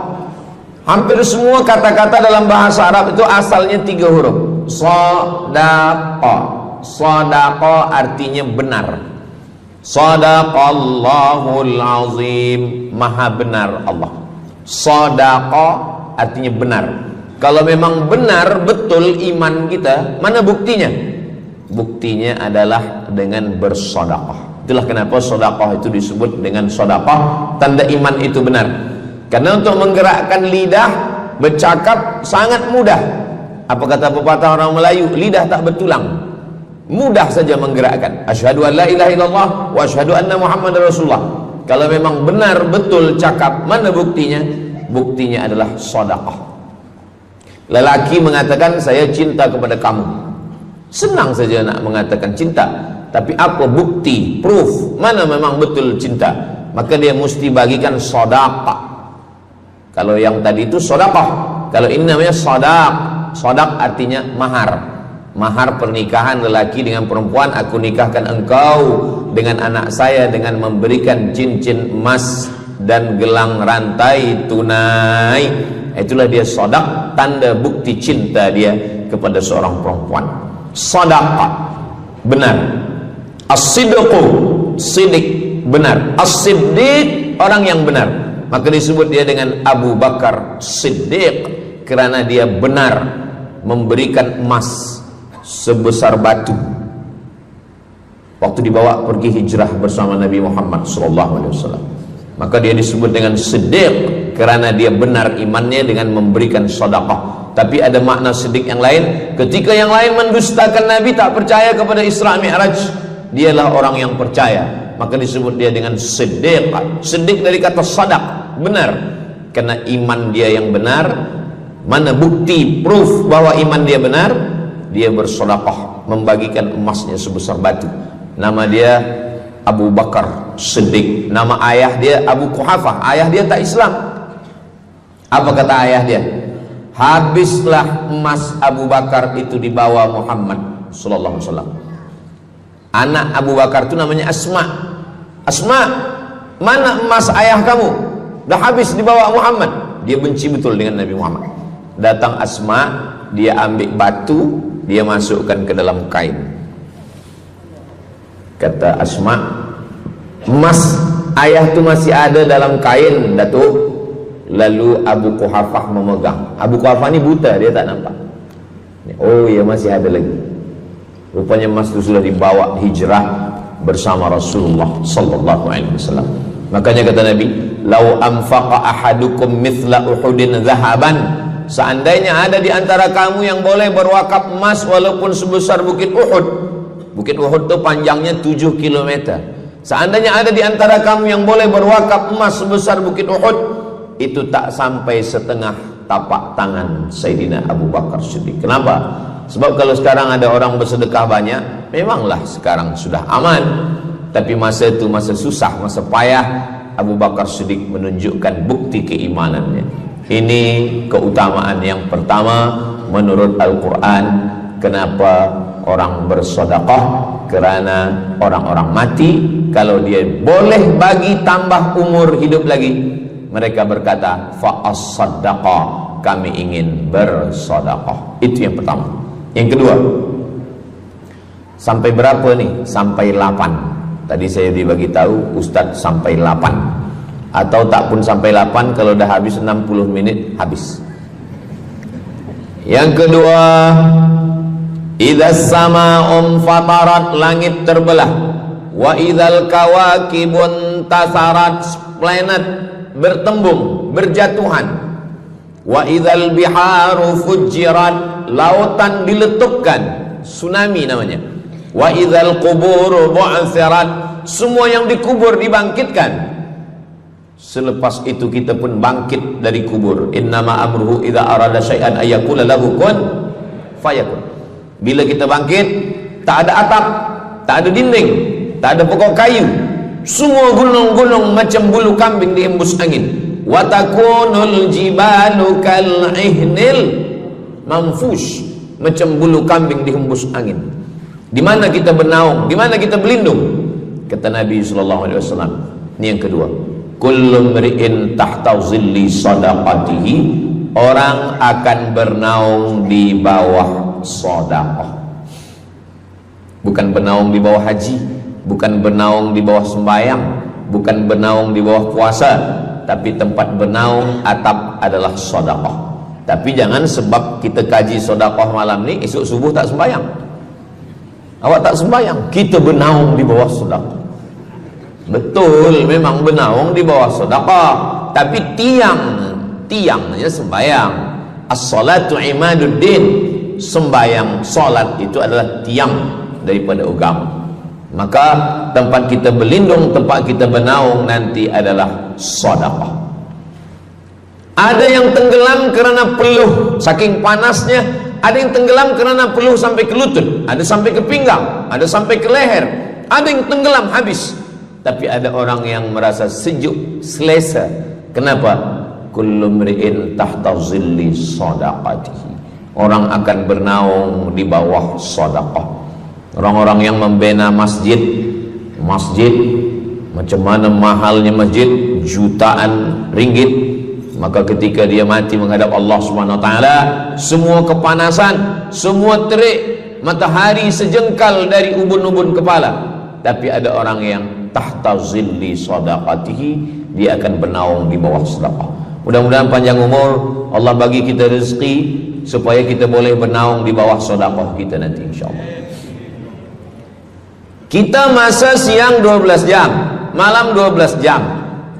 hampir semua kata-kata dalam bahasa Arab itu asalnya 3 huruf. Sadaqah. Sadaqah artinya benar. Sadaqallahul azim, maha benar Allah. Sadaqah artinya benar. Kalau memang benar betul iman kita, mana buktinya? Buktinya adalah dengan bersedekah. Itulah kenapa sedekah itu disebut dengan sedekah, tanda iman itu benar. Karena untuk menggerakkan lidah bercakap sangat mudah. Apa kata pepatah orang Melayu? Lidah tak bertulang, mudah saja menggerakkan. Asyhadu an la ilaha illallah wa asyhadu anna Muhammadar Rasulullah. Kalau memang benar betul cakap, mana buktinya? Buktinya adalah sedekah. Lelaki mengatakan saya cinta kepada kamu, senang saja nak mengatakan cinta, tapi apa bukti, proof, mana memang betul cinta? Maka dia mesti bagikan sedekah. Kalau yang tadi itu sedekah, kalau ini namanya sadaq. Sadaq artinya mahar. Mahar pernikahan lelaki dengan perempuan, aku nikahkan engkau dengan anak saya dengan memberikan cincin emas dan gelang rantai tunai. Itulah dia sadaq, tanda bukti cinta dia kepada seorang perempuan. Sadaqah, benar. As-sidqu, sidik, benar. As-siddiq, orang yang benar. Maka disebut dia dengan Abu Bakar Siddiq, kerana dia benar memberikan emas sebesar batu waktu dibawa pergi hijrah bersama Nabi Muhammad SAW. Maka dia disebut dengan Siddiq kerana dia benar imannya dengan memberikan sedekah. Tapi ada makna siddiq yang lain, ketika yang lain mendustakan Nabi, tak percaya kepada Isra Mi'raj, dialah orang yang percaya, maka disebut dia dengan Siddiq. Siddiq dari kata sadaq, benar, karena iman dia yang benar. Mana bukti, proof bahwa iman dia benar? Dia bersedekah, membagikan emasnya sebesar batu. Nama dia Abu Bakar Siddiq. Nama ayah dia Abu Quhafah. Ayah dia tak Islam. Apa kata ayah dia? Habislah emas Abu Bakar itu dibawa Muhammad sallallahu alaihi wasallam. Anak Abu Bakar itu namanya Asma. Asma, mana emas ayah kamu? Dah habis dibawa Muhammad. Dia benci betul dengan Nabi Muhammad. Datang Asma, dia ambil batu, dia masukkan ke dalam kain. Kata Asma, emas ayah tu masih ada dalam kain, Datuk. Lalu Abu Quhafah memegang. Abu Quhafah ni buta, dia tak nampak. Oh ya, masih ada lagi. Rupanya emas itu sudah dibawa hijrah bersama Rasulullah sallallahu alaihi wasallam. Makanya kata Nabi, "Lau anfaqa ahadukum mithla Uhudin zahaban." Seandainya ada di antara kamu yang boleh berwakaf emas walaupun sebesar bukit Uhud. Bukit Uhud itu panjangnya 7 km. Seandainya ada di antara kamu yang boleh berwakaf emas sebesar bukit Uhud, itu tak sampai setengah tapak tangan Sayyidina Abu Bakar Siddiq. Kenapa? Sebab kalau sekarang ada orang bersedekah banyak, memanglah sekarang sudah aman. Tapi masa itu masa susah, masa payah, Abu Bakar Siddiq menunjukkan bukti keimanannya. Ini keutamaan yang pertama menurut Al-Quran. Kenapa orang bersedekah? Kerana orang-orang mati, kalau dia boleh bagi tambah umur hidup lagi, mereka berkata, fa'as-saddaqa, kami ingin bersedekah. Itu yang pertama. Yang kedua, sampai berapa nih? Sampai 8. Tadi saya dibagi tahu Ustadz sampai 8, atau tak pun sampai 8, kalau dah habis 60 menit habis. Yang kedua, idzas sama'um fatarat, langit terbelah, wa idzal kawakibun tasarat, planet bertembung, berjatuhan, wa idzal biharu fujirat, lautan diletupkan, tsunami namanya, wa idzal quburu bu'athirat, semua yang dikubur dibangkitkan. Selepas itu kita pun bangkit dari kubur. Innama amruhu idza arada syai'an ayyakula lahu kun fayakun. Bila kita bangkit, tak ada atap, tak ada dinding, tak ada pokok kayu, semua gunung-gunung macam bulu kambing dihembus angin. Wa takunul jibalu kal ihnil manfush, macam bulu kambing dihembus angin. Di mana kita bernaung, di mana kita berlindung? Kata Nabi sallallahu alaihi wasallam. Ini yang kedua. Kullu mri'in tahta zilli sadaqatihi, orang akan bernaung di bawah sedekah. Bukan bernaung di bawah haji, bukan bernaung di bawah sembahyang, bukan bernaung di bawah puasa, tapi tempat bernaung atap adalah sedekah. Tapi jangan sebab kita kaji sedekah malam ni, esok subuh tak sembahyang. Awak tak sembahyang, kita bernaung di bawah sedekah. Betul, memang bernaung di bawah sedekah, tapi tiangnya sembahyang. As-salatu imaduddin, sembahyang, salat itu adalah tiang daripada agama. Maka tempat kita berlindung, tempat kita bernaung nanti adalah sedekah. Ada yang tenggelam kerana peluh saking panasnya, ada yang tenggelam kerana peluh sampai ke lutut, ada sampai ke pinggang, ada sampai ke leher, ada yang tenggelam habis. Tapi ada orang yang merasa sejuk, selesa. Kenapa? Kullu mri'in tahta zilli sadaqatihi, orang akan bernaung di bawah sedekah. Orang-orang yang membina masjid, macam mana mahalnya masjid, jutaan ringgit, maka ketika dia mati menghadap Allah Subhanahu wa taala, semua kepanasan, semua terik, matahari sejengkal dari ubun-ubun kepala, tapi ada orang yang tahta zilli sadaqatihi, dia akan bernaung di bawah sedekah. Mudah-mudahan panjang umur, Allah bagi kita rezeki supaya kita boleh bernaung di bawah sedekah kita nanti insyaallah. Kita masa siang 12 jam, malam 12 jam,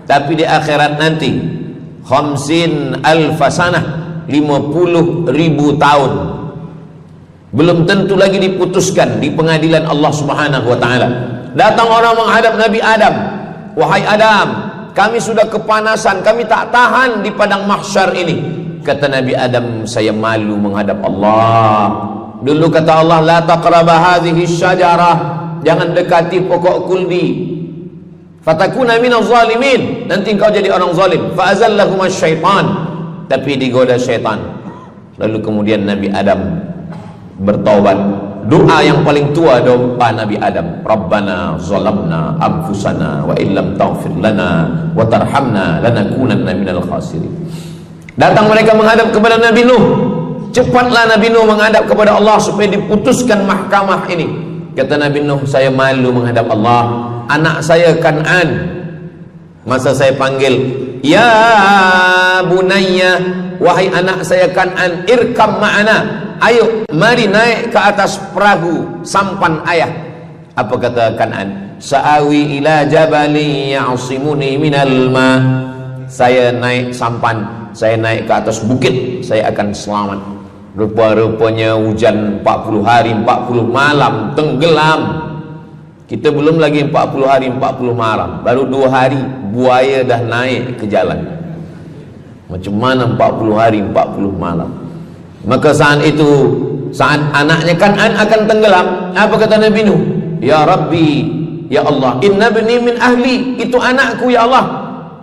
tapi di akhirat nanti 50 alfasanah, 50.000 tahun, belum tentu lagi diputuskan di pengadilan Allah Subhanahu wa taala. Datang orang menghadap Nabi Adam, wahai Adam, kami sudah kepanasan, kami tak tahan di padang mahsyar ini. Kata Nabi Adam, saya malu menghadap Allah. Dulu kata Allah, la taqraba hadhihi syajarah, jangan dekati pokok kuldi, fatakuna minaz zalimin, nanti engkau jadi orang zalim. Fa azallahumas syaitan, tapi digoda syaitan. Lalu kemudian Nabi Adam bertaubat. Doa yang paling tua doa Nabi Adam, Rabbana zalamna anfusana wa illam taghfir lana wa tarhamna lanakunanna minal khasirin. Datang mereka menghadap kepada Nabi Nuh. Cepatlah Nabi Nuh menghadap kepada Allah supaya diputuskan mahkamah ini. Kata Nabi Nuh, saya malu menghadap Allah. Anak saya Kan'an, masa saya panggil, ya bunayya, wahai anak saya Kan'an, irkam ma'ana, ayo mari naik ke atas perahu sampan ayah. Apa kata Kan'an? Sa'awi ila jabali ya'simuni minal ma, saya naik sampan, saya naik ke atas bukit, saya akan selamat. Rupa-rupanya hujan 40 hari 40 malam tenggelam. Kita belum lagi 40 hari 40 malam, baru 2 hari buaya dah naik ke jalan. Macam mana 40 hari 40 malam? Maka saat itu, saat anaknya Kan'an akan tenggelam, apa kata Nabi Nuh? Ya Rabbi, ya Allah, inna bni min ahli, itu anakku ya Allah.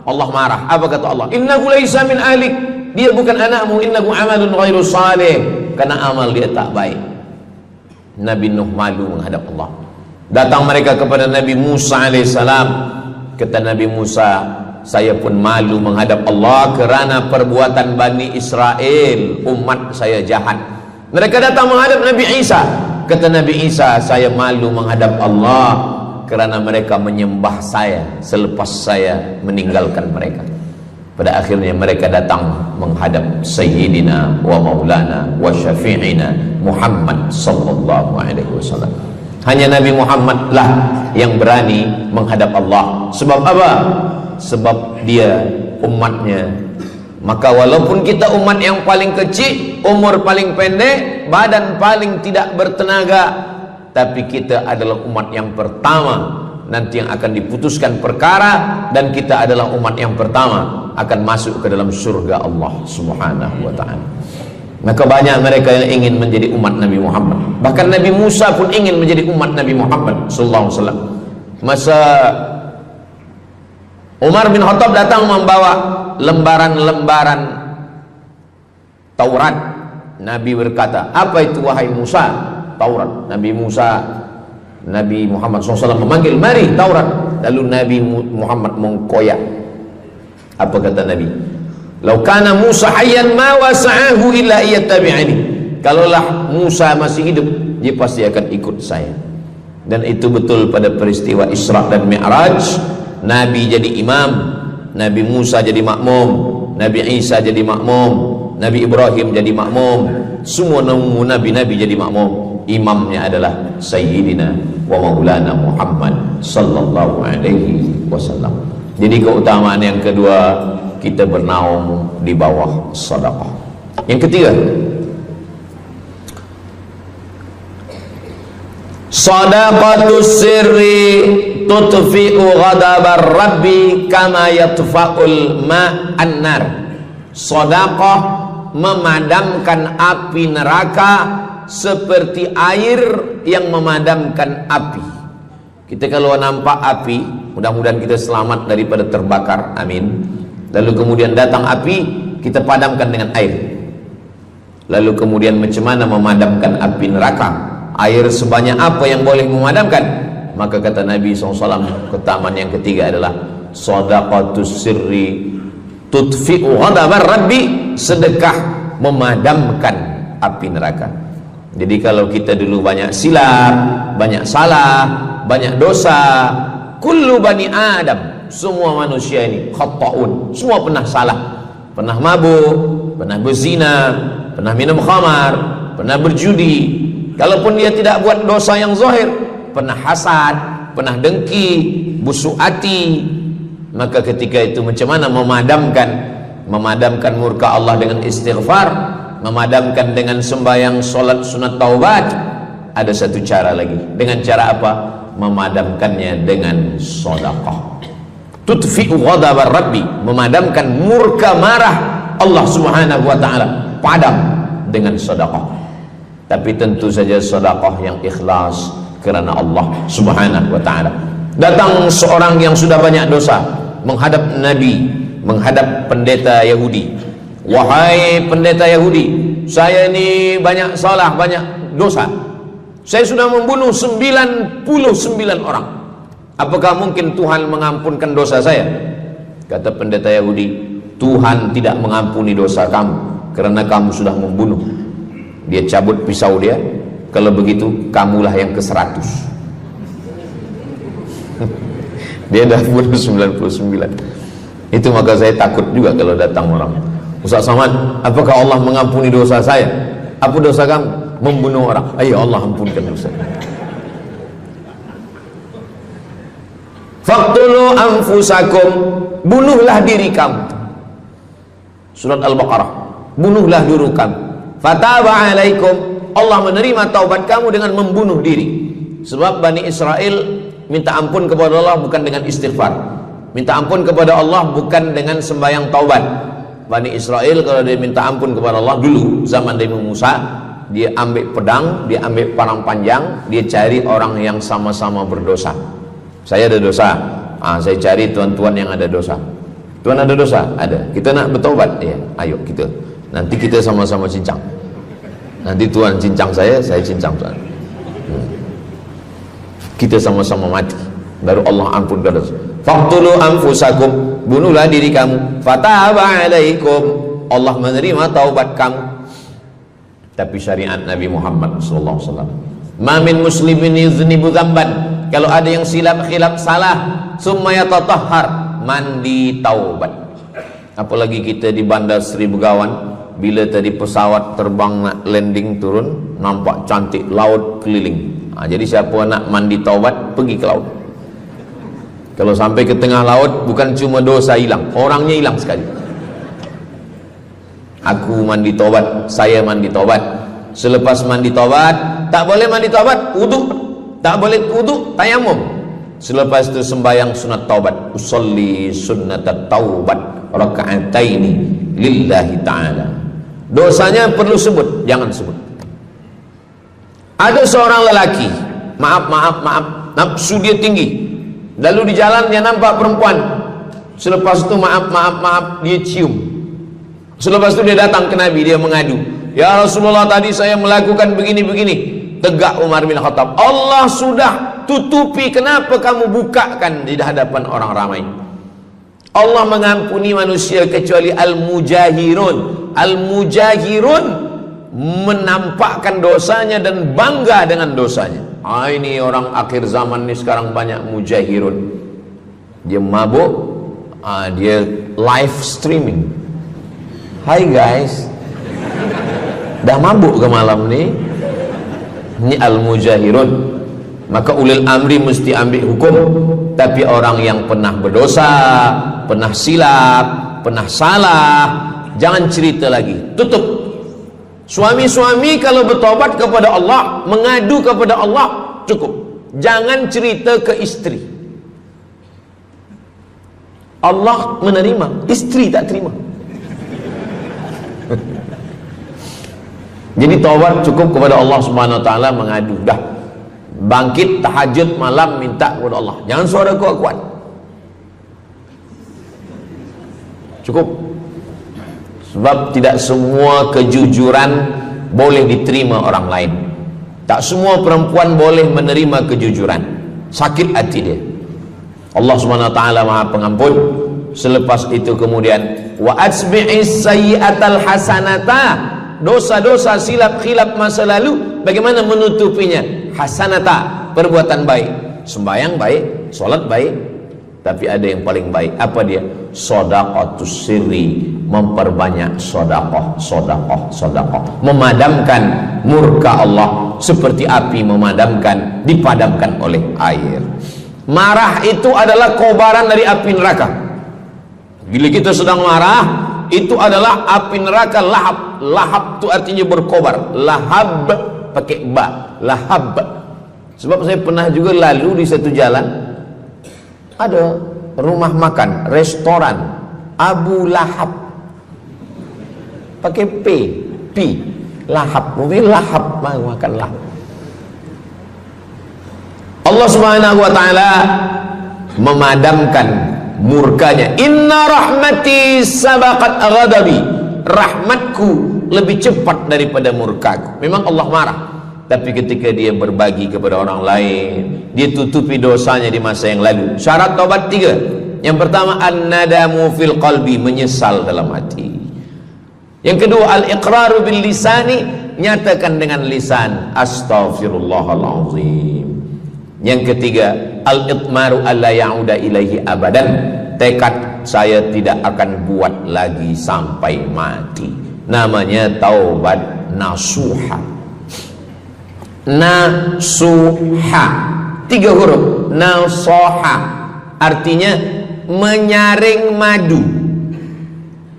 Allah marah. Apa kata Allah? Innahu laisa min ahlik, dia bukan anakmu. Innahu amalun ghairu salih, karena amal dia tak baik. Nabi Nuh malu menghadap Allah. Datang mereka kepada Nabi Musa alaihissalam. Kata Nabi Musa, saya pun malu menghadap Allah kerana perbuatan Bani Israel, umat saya jahat. Mereka datang menghadap Nabi Isa. Kata Nabi Isa, saya malu menghadap Allah kerana mereka menyembah saya selepas saya meninggalkan mereka. Pada akhirnya mereka datang menghadap Sayyidina wa Maulana wa Syafi'ina Muhammad sallallahu alaihi wasallam. Hanya Nabi Muhammad lah yang berani menghadap Allah. Sebab apa? Sebab dia umatnya. Maka walaupun kita umat yang paling kecil, umur paling pendek, badan paling tidak bertenaga, tapi kita adalah umat yang pertama nanti yang akan diputuskan perkara, dan kita adalah umat yang pertama akan masuk ke dalam surga Allah Subhanahu wa ta'ala. Maka banyak mereka yang ingin menjadi umat Nabi Muhammad. Bahkan Nabi Musa pun ingin menjadi umat Nabi Muhammad sallallahu alaihi wasallam. Masa Umar bin Khattab datang membawa lembaran-lembaran Taurat, Nabi berkata, apa itu wahai Musa? Taurat. Nabi Muhammad SAW memanggil, mari Taurat. Lalu Nabi Muhammad mengkoyak. Apa kata Nabi? Lau kana Musa hayyan ma wasa'ahu illa iyattabi'ani. Kalaulah Musa masih hidup, dia pasti akan ikut saya. Dan itu betul pada peristiwa Isra dan Mi'raj. Nabi jadi imam, Nabi Musa jadi makmum, Nabi Isa jadi makmum, Nabi Ibrahim jadi makmum, semua nabi-nabi jadi makmum. Imamnya adalah Sayyidina wa Maulana Muhammad sallallahu alaihi wasallam. Jadi keutamaan yang kedua, kita bernaung di bawah sedekah. Yang ketiga, sadaqatus sirri tutfi'u ghadabar rabbi kama yatfa'ul ma'an nar. Sedekah memadamkan api neraka seperti air yang memadamkan api. Kita kalau nampak api, mudah-mudahan kita selamat daripada terbakar, amin. Lalu kemudian datang api, kita padamkan dengan air. Lalu kemudian macam mana memadamkan api neraka? Air sebanyak apa yang boleh memadamkan? Maka kata Nabi SAW, keutamaan yang ketiga adalah sadaqatus sirri tutfi'u ghadabar rabbi, sedekah memadamkan api neraka. Jadi kalau kita dulu banyak silap, banyak salah, banyak dosa. Kullu bani Adam, semua manusia ini khata'un, semua pernah salah, pernah mabuk, pernah berzina, pernah minum khamar, pernah berjudi. Kalaupun dia tidak buat dosa yang zahir, pernah hasad, pernah dengki, busuk hati. Maka ketika itu macam mana memadamkan murka Allah dengan istighfar, memadamkan dengan sembahyang, solat, sunat, taubat? Ada satu cara lagi. Dengan cara apa? Memadamkannya dengan sedekah. Tudfi'u ghadabar rabbi, memadamkan murka marah Allah Subhanahu wa taala, padam dengan sedekah. Tapi tentu saja sedekah yang ikhlas kerana Allah Subhanahu wa taala. Datang seorang yang sudah banyak dosa menghadap Nabi, menghadap pendeta Yahudi. Wahai pendeta Yahudi, saya ini banyak salah, banyak dosa. Saya sudah membunuh 99 orang. Apakah mungkin Tuhan mengampunkan dosa saya? Kata pendeta Yahudi, Tuhan tidak mengampuni dosa kamu kerana kamu sudah membunuh. Dia cabut pisau dia. Kalau begitu, kamulah yang ke-100. Dia dah bunuh 99. Itu maka saya takut juga kalau datang orang, Ustaz Somad, apakah Allah mengampuni dosa saya? Apa dosa kamu? Membunuh orang. Ayo Allah ampunkan dosa. Faqtulu anfusakum, bunuhlah diri kamu. Surat Al-Baqarah. Bunuhlah diri kamu. Fataba alaikum, Allah menerima taubat kamu dengan membunuh diri. Sebab Bani Israel minta ampun kepada Allah bukan dengan istighfar, minta ampun kepada Allah bukan dengan sembahyang taubat. Bani Israel kalau dia minta ampun kepada Allah dulu zaman Nabi Musa, dia ambil pedang, dia ambil parang panjang, dia cari orang yang sama-sama berdosa. Saya ada dosa, saya cari tuan-tuan yang ada dosa. Tuan ada dosa? Ada. Kita nak bertaubat? Ya, ayo kita. Nanti kita sama-sama cincang. Nanti tuan cincang saya cincang tuan. Kita sama-sama mati, baru Allah ampunkan dosa. Faqtulu anfusakum, bunuhlah diri kamu. Fataba alaikum, Allah menerima taubat kamu. Tapi syariat Nabi Muhammad sallallahu alaihi wasallam, ma min muslimin yuznibu dzamban, kalau ada yang silap khilaf salah, summa yatatahhar, mandi taubat. Apalagi kita di Bandar Seri Begawan, bila tadi pesawat terbang nak landing turun, nampak cantik laut keliling. Jadi siapa nak mandi taubat, pergi ke laut. Kalau sampai ke tengah laut, bukan cuma dosa hilang, orangnya hilang sekali. Aku mandi taubat, saya mandi taubat. Selepas mandi taubat, tak boleh mandi taubat, wudu. Tak boleh wudu, tayamum. Selepas itu sembahyang sunat taubat. Usolli sunnatat taubat raka'ataini lillahi ta'ala. Dosanya perlu sebut, jangan sebut. Ada seorang lelaki, maaf, nafsu dia tinggi. Lalu di jalan dia nampak perempuan. Selepas itu maaf, dia cium. Selepas itu dia datang ke Nabi, dia mengadu, ya Rasulullah, tadi saya melakukan begini-begini. Tegak Umar bin Khattab, Allah sudah tutupi, kenapa kamu bukakan di hadapan orang ramai? Allah mengampuni manusia kecuali al-mujahirun. Al-mujahirun menampakkan dosanya dan bangga dengan dosanya. Ini orang akhir zaman ni sekarang banyak mujahirun. Dia mabuk, dia live streaming. Hai guys, dah mabuk ke malam ni? Ini al-mujahirun. Maka ulil amri mesti ambil hukum. Tapi orang yang pernah berdosa, pernah silap, pernah salah, jangan cerita lagi, tutup. Suami-suami kalau bertobat kepada Allah, mengadu kepada Allah, cukup. Jangan cerita ke istri. Allah menerima, istri tak terima. Jadi taubat cukup kepada Allah Subhanahu wa taala, mengadu dah. Bangkit tahajud malam minta kepada Allah. Jangan suara kuat-kuat. Cukup. Sebab tidak semua kejujuran boleh diterima orang lain. Tak semua perempuan boleh menerima kejujuran. Sakit hati dia. Allah Subhanahu wa taala Maha Pengampun. Selepas itu kemudian wa asbi'is sayyi'atal hasanata, dosa-dosa silap khilaf masa lalu bagaimana menutupinya? Hasanata, perbuatan baik. sembahyang baik, sholat baik, tapi ada yang paling baik. Apa dia? Shadaqatus sirri, memperbanyak sedekah, memadamkan murka Allah seperti api dipadamkan oleh air. Marah itu adalah kobaran dari api neraka. Bila kita sedang marah, itu adalah api neraka lahab. Lahab itu artinya berkobar. Lahab pakai ba, lahab. Sebab saya pernah juga lalu di satu jalan, ada rumah makan, restoran Abu Lahab, pakai P, lahab, mungkin lahab, makan lahab. Allah Subhanahu wa taala memadamkan murkanya. Inna rahmati sabaqat ghadabi, rahmatku lebih cepat daripada murkaku. Memang Allah marah, tapi ketika dia berbagi kepada orang lain, dia tutupi dosanya di masa yang lalu. Syarat taubat 3. Yang pertama, an-nadamu fil qalbi, menyesal dalam hati. Yang kedua, al-iqraru bil lisani, nyatakan dengan lisan, astaghfirullahalazim. Yang ketiga, al-itmaru alla ya'uda ilaihi abadan, tekad saya tidak akan buat lagi sampai mati. Namanya taubat nasuha. Nasuha 3 huruf. Nasoha artinya menyaring madu.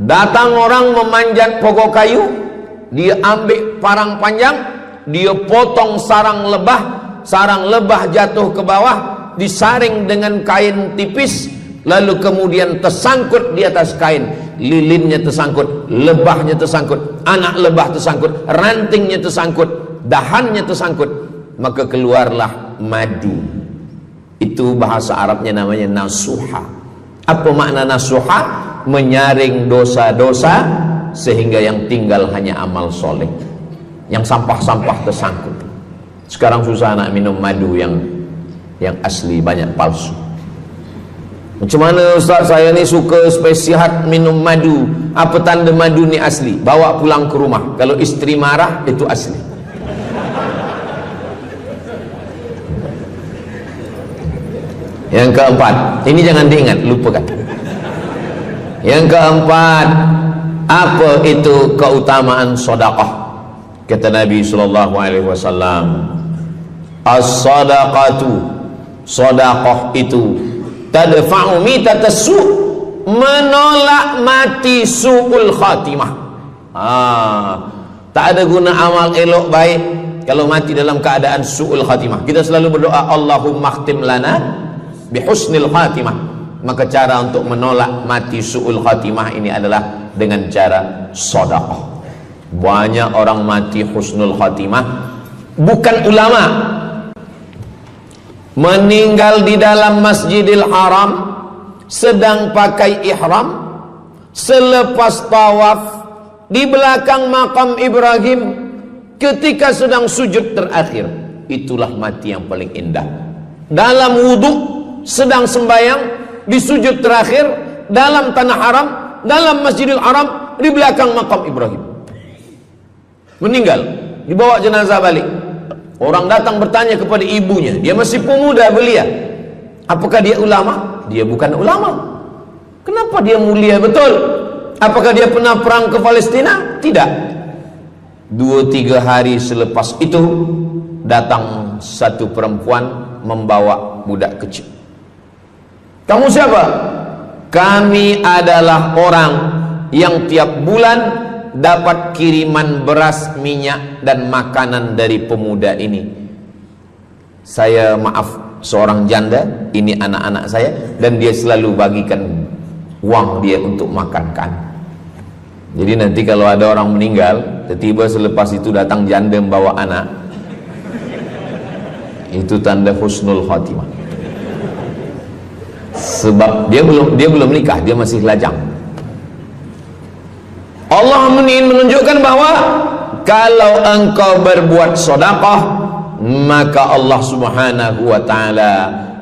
Datang orang memanjat pokok kayu, dia ambil parang panjang, dia potong sarang lebah jatuh ke bawah, disaring dengan kain tipis, lalu kemudian tersangkut di atas kain, lilinnya tersangkut, lebahnya tersangkut, anak lebah tersangkut, rantingnya tersangkut, dahannya tersangkut, maka keluarlah madu. Itu bahasa Arabnya namanya nasuha. Apa makna nasuha? Menyaring dosa-dosa sehingga yang tinggal hanya amal soleh, yang sampah-sampah tersangkut. Sekarang susah nak minum madu yang asli, banyak palsu. Macam mana Ustaz, saya ni suka spesihat minum madu. Apa tanda madu ni asli? Bawa pulang ke rumah, kalau istri marah itu asli. Yang keempat, ini jangan diingat, lupakan. Yang keempat, apa itu keutamaan sedekah? Kata Nabi sallallahu alaihi wasallam, as-sadaqatu, sedekah itu tadfa'u mitatassu, menolak mati su'ul khatimah. Tak ada guna amal elok baik kalau mati dalam keadaan su'ul khatimah. Kita selalu berdoa, Allahumma khtim lana bihusnil khatimah. Maka cara untuk menolak mati su'ul khatimah ini adalah dengan cara sedekah. Banyak orang mati husnul khatimah, bukan ulama, meninggal di dalam Masjidil Haram sedang pakai ihram, selepas tawaf di belakang makam Ibrahim ketika sedang sujud terakhir. Itulah mati yang paling indah. Dalam wudhu sedang sembahyang, di sujud terakhir dalam tanah haram, dalam Masjidil Haram, di belakang makam Ibrahim. Meninggal, dibawa jenazah balik. Orang datang bertanya kepada ibunya, dia masih pemuda belia, apakah dia ulama? Dia bukan ulama. Kenapa dia mulia betul? Apakah dia pernah perang ke Palestina? Tidak. 2-3 hari selepas itu datang satu perempuan membawa budak kecil. Kamu siapa? Kami adalah orang yang tiap bulan dapat kiriman beras, minyak dan makanan dari pemuda ini. Saya maaf, seorang janda, ini anak-anak saya, dan dia selalu bagikan uang dia untuk makankan. Jadi nanti kalau ada orang meninggal, tiba-tiba selepas itu datang janda membawa anak, itu tanda husnul khatimah. Sebab dia belum nikah, dia masih lajang. Allah ingin menunjukkan bahwa kalau engkau berbuat sedekah, maka Allah Subhanahu wa taala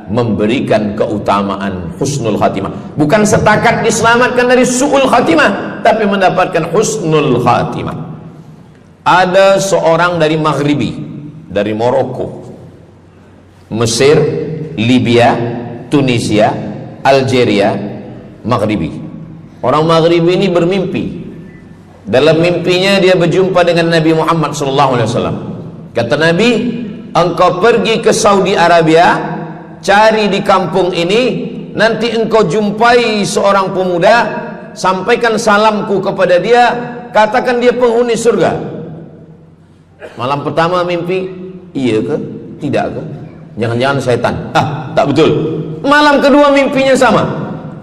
memberikan keutamaan husnul khatimah. Bukan setakat diselamatkan dari su'ul khatimah, tapi mendapatkan husnul khatimah. Ada seorang dari Maghribi, dari Maroko, Mesir, Libya, Tunisia, Algeria, Maghribi. Orang Maghribi ini bermimpi. Dalam mimpinya dia berjumpa dengan Nabi Muhammad SAW. Kata Nabi, engkau pergi ke Saudi Arabia, cari di kampung ini, nanti engkau jumpai seorang pemuda, sampaikan salamku kepada dia, katakan dia penghuni surga. Malam pertama mimpi, iya ke? Tidak ke? Jangan-jangan syaitan. Tak betul. Malam kedua mimpinya sama.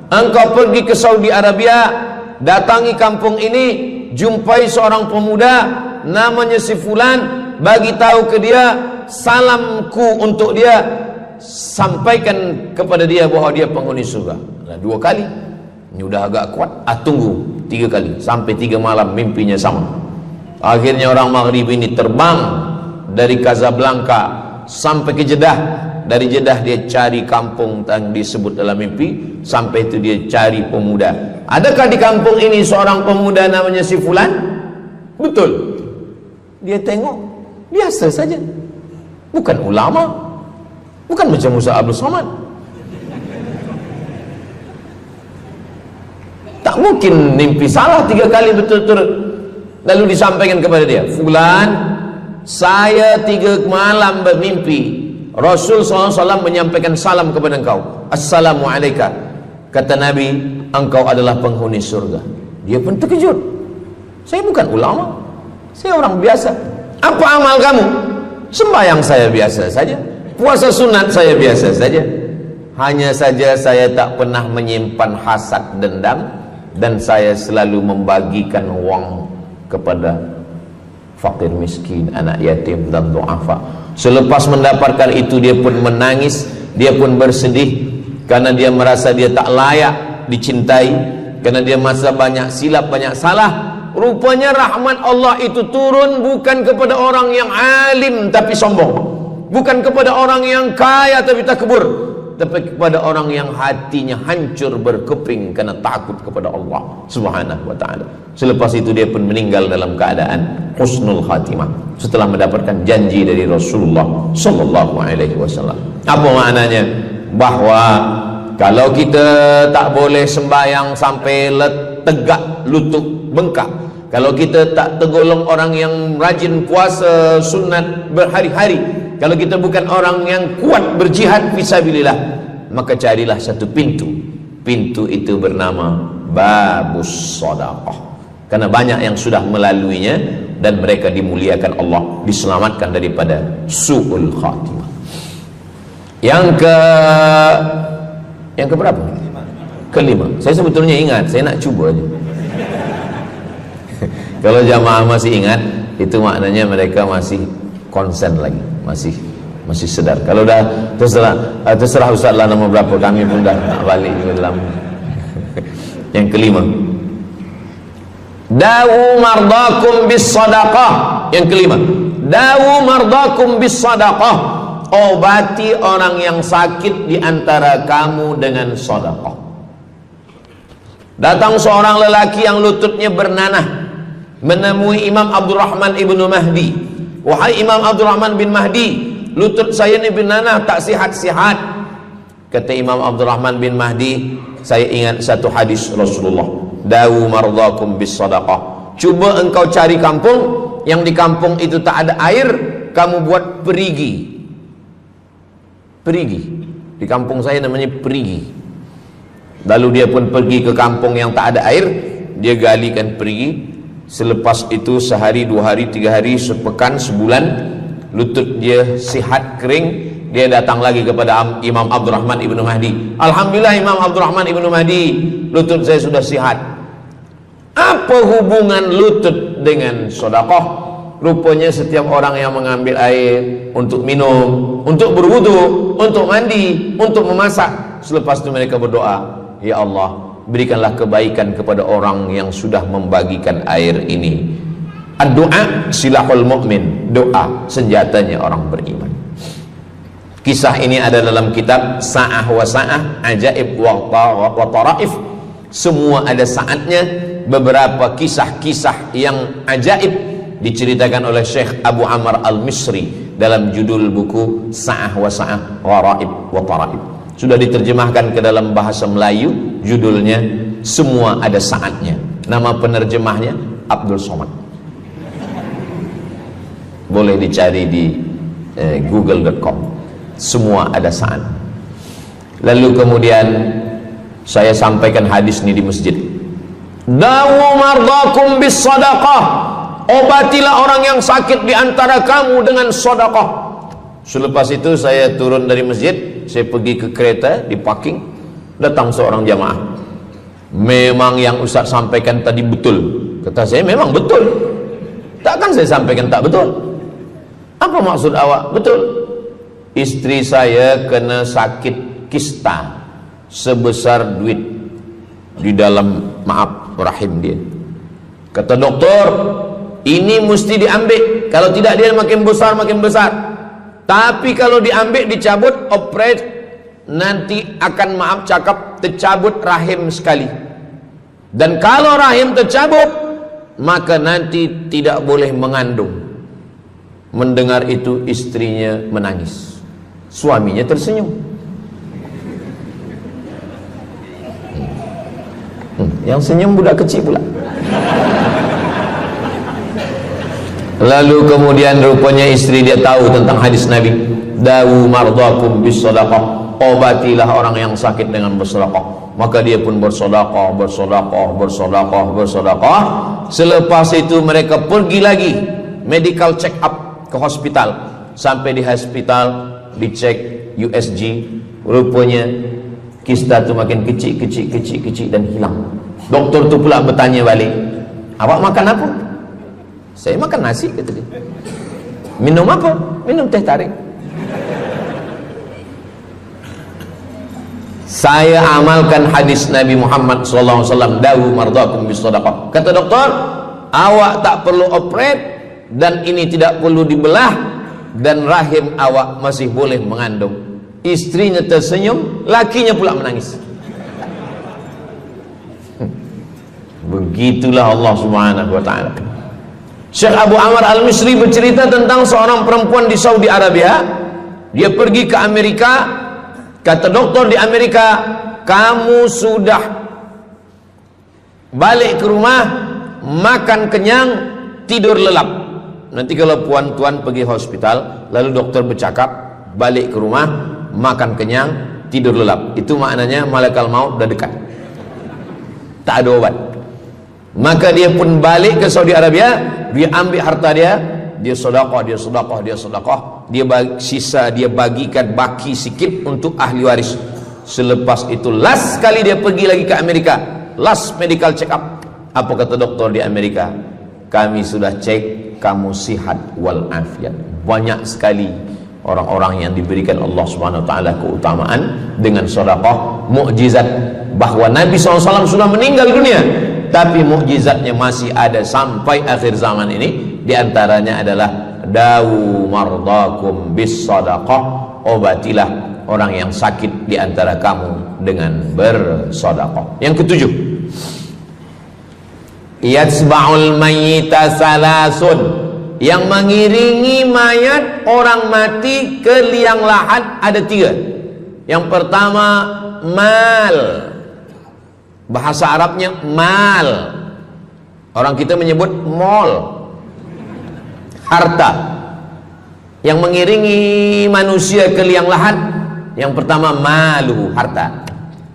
Engkau pergi ke Saudi Arabia, datangi kampung ini, jumpai seorang pemuda namanya si fulan, bagi tahu ke dia, salamku untuk dia, sampaikan kepada dia bahwa dia penghuni surga. Nah, 2 kali. Ini udah agak kuat. Tunggu 3 kali, sampai 3 malam mimpinya sama. Akhirnya orang Maghrib ini terbang dari Casablanca sampai ke Jeddah. Dari Jeddah dia cari kampung yang disebut dalam mimpi. Sampai itu dia cari pemuda. Adakah di kampung ini seorang pemuda namanya si fulan? Betul. Dia tengok, biasa saja. Bukan ulama, bukan macam Musa Abdul Somad. Tak mungkin mimpi salah 3 kali betul-betul. Lalu disampaikan kepada dia, fulan, saya 3 malam bermimpi Rasul SAW menyampaikan salam kepada engkau. Assalamualaikum. Kata Nabi, engkau adalah penghuni surga. Dia pun terkejut. Saya bukan ulama, saya orang biasa. Apa amal kamu? Sembahyang saya biasa saja, puasa sunat saya biasa saja. Hanya saja saya tak pernah menyimpan hasad dendam, dan saya selalu membagikan uang kepada fakir miskin, anak yatim dan du'afa. Selepas mendapatkan itu dia pun menangis, dia pun bersedih karena dia merasa dia tak layak dicintai, karena dia masa banyak silap, banyak salah. Rupanya rahmat Allah itu turun bukan kepada orang yang alim tapi sombong, bukan kepada orang yang kaya tapi takbur, tapi kepada orang yang hatinya hancur berkeping karena takut kepada Allah Subhanahu wa ta'ala. Selepas itu dia pun meninggal dalam keadaan husnul khatimah setelah mendapatkan janji dari Rasulullah sallallahu alaihi wasallam. Apa maknanya? Bahwa kalau kita tak boleh sembahyang sampai tegak lutut bengkak, kalau kita tak tergolong orang yang rajin puasa sunat berhari-hari, kalau kita bukan orang yang kuat berjihad fisabilillah, maka carilah satu pintu. Pintu itu bernama babus sedekah. Karena banyak yang sudah melaluinya dan mereka dimuliakan Allah, diselamatkan daripada su'ul khatimah. Yang ke berapa? Kelima. Saya sebetulnya ingat, saya nak cuba aja. Kalau jamaah masih ingat, itu maknanya mereka masih konsen lagi, masih sedar. Kalau dah terserah Ustaz lah nama berapa, kami pun dah tak balik dalam. Yang kelima, dawu mardakum bis sadaqah. Yang kelima, dawu mardakum bis sadaqah. Obati orang yang sakit di antara kamu dengan sedekah. Datang seorang lelaki yang lututnya bernanah menemui Imam Abdurrahman ibnu Mahdi. Wahai Imam Abdurrahman bin Mahdi, lutut saya ini bernanah, tak sihat-sihat. Kata Imam Abdurrahman bin Mahdi, saya ingat satu hadis Rasulullah, dawu mardakum bis sadaqah. Cuba engkau cari kampung yang di kampung itu tak ada air, kamu buat perigi. Perigi. Di kampung saya namanya perigi. Lalu dia pun pergi ke kampung yang tak ada air, dia galikan perigi. Selepas itu sehari, 2 hari, 3 hari, sepekan, sebulan, lutut dia sihat kering. Dia datang lagi kepada Imam Abdurrahman ibnu Mahdi. Alhamdulillah Imam Abdurrahman ibnu Mahdi, lutut saya sudah sihat. Apa hubungan lutut dengan sedekah? Rupanya setiap orang yang mengambil air untuk minum, untuk berwudu, untuk mandi, untuk memasak, selepas itu mereka berdoa, ya Allah, berikanlah kebaikan kepada orang yang sudah membagikan air ini. Ad-du'a silahul mu'min, doa senjatanya orang beriman. Kisah ini ada dalam kitab Sa'ah wa Sa'ah, Ajaib wa Taraif. Semua ada saatnya. Beberapa kisah-kisah yang ajaib diceritakan oleh Syekh Abu Amr al-Misri dalam judul buku Sa'ah wa Sa'ah Gharaib wa Taraib. Sudah diterjemahkan ke dalam bahasa Melayu, judulnya Semua Ada Saatnya. Nama penerjemahnya Abdul Somad. Boleh dicari di google.com. Semua ada saat. Lalu kemudian saya sampaikan hadis ini di masjid. Dawu mardakum bis sadaqah. Obatilah orang yang sakit di antara kamu dengan sedekah. Selepas itu saya turun dari masjid, saya pergi ke kereta, di parking, datang seorang jamaah. Memang yang Ustaz sampaikan tadi betul. Kata saya, memang betul. Takkan saya sampaikan tak betul? Apa maksud awak? Betul. Istri saya kena sakit kista sebesar duit di dalam, maaf, rahim dia. Kata doktor, ini mesti diambil. Kalau tidak dia makin besar, makin besar. Tapi kalau diambil, dicabut, operate, nanti akan, maaf cakap, tercabut rahim sekali. Dan kalau rahim tercabut, maka nanti tidak boleh mengandung. Mendengar itu istrinya menangis. Suaminya tersenyum. Yang senyum budak kecil pula. Lalu kemudian rupanya istri dia tahu tentang hadis Nabi. Dawu mardakum bis sadaqah. Obatilah orang yang sakit dengan bersedekah. Maka dia pun bersedekah, bersedekah, bersedekah, bersedekah. Selepas itu mereka pergi lagi medical check up ke hospital. Sampai di hospital dicek USG, rupanya kista itu makin kecil, kecil, kecil, kecil dan hilang. Doktor tu pula bertanya balik, awak makan apa? Saya makan nasi, kata dia. Minum apa? Minum teh tarik. Saya amalkan hadis Nabi Muhammad SAW, dawu mardakum bis sadaqah. Kata doktor, awak tak perlu operate dan ini tidak perlu dibelah dan rahim awak masih boleh mengandung. Istrinya tersenyum, lakinya pula menangis. Begitulah Allah Subhanahu wa taala. Syekh Abu Amr Al-Misri bercerita tentang seorang perempuan di Saudi Arabia. Dia pergi ke Amerika. Kata doktor di Amerika, kamu sudah balik ke rumah, makan kenyang, tidur lelap. Nanti kalau puan-tuan pergi hospital, lalu dokter bercakap, balik ke rumah, makan kenyang, tidur lelap. Itu maknanya malaikat maut dah dekat. Tak ada obat. Maka dia pun balik ke Saudi Arabia, dia ambil harta dia, dia sedekah, dia sedekah, dia sedekah, dia sisa dia bagikan baki sikit untuk ahli waris. Selepas itu last kali dia pergi lagi ke Amerika, last medical check up. Apa kata doktor di Amerika? Kami sudah cek, kamu sihat wal afiat. Banyak sekali orang-orang yang diberikan Allah Subhanahu wa taala keutamaan dengan sedekah, mukjizat bahwa Nabi SAW sudah meninggal dunia, tapi mukjizatnya masih ada sampai akhir zaman ini. Di antaranya adalah dawu mardakum bis sadaqah, obatilah orang yang sakit di antara kamu dengan bersedekah. Yang ketujuh, yatsba'ul mayyita salasun, yang mengiringi mayat orang mati ke liang lahat ada tiga. Yang pertama mal, bahasa Arabnya mal, orang kita menyebut mall, harta. Yang mengiringi manusia ke liang lahat, yang pertama maluhu, harta.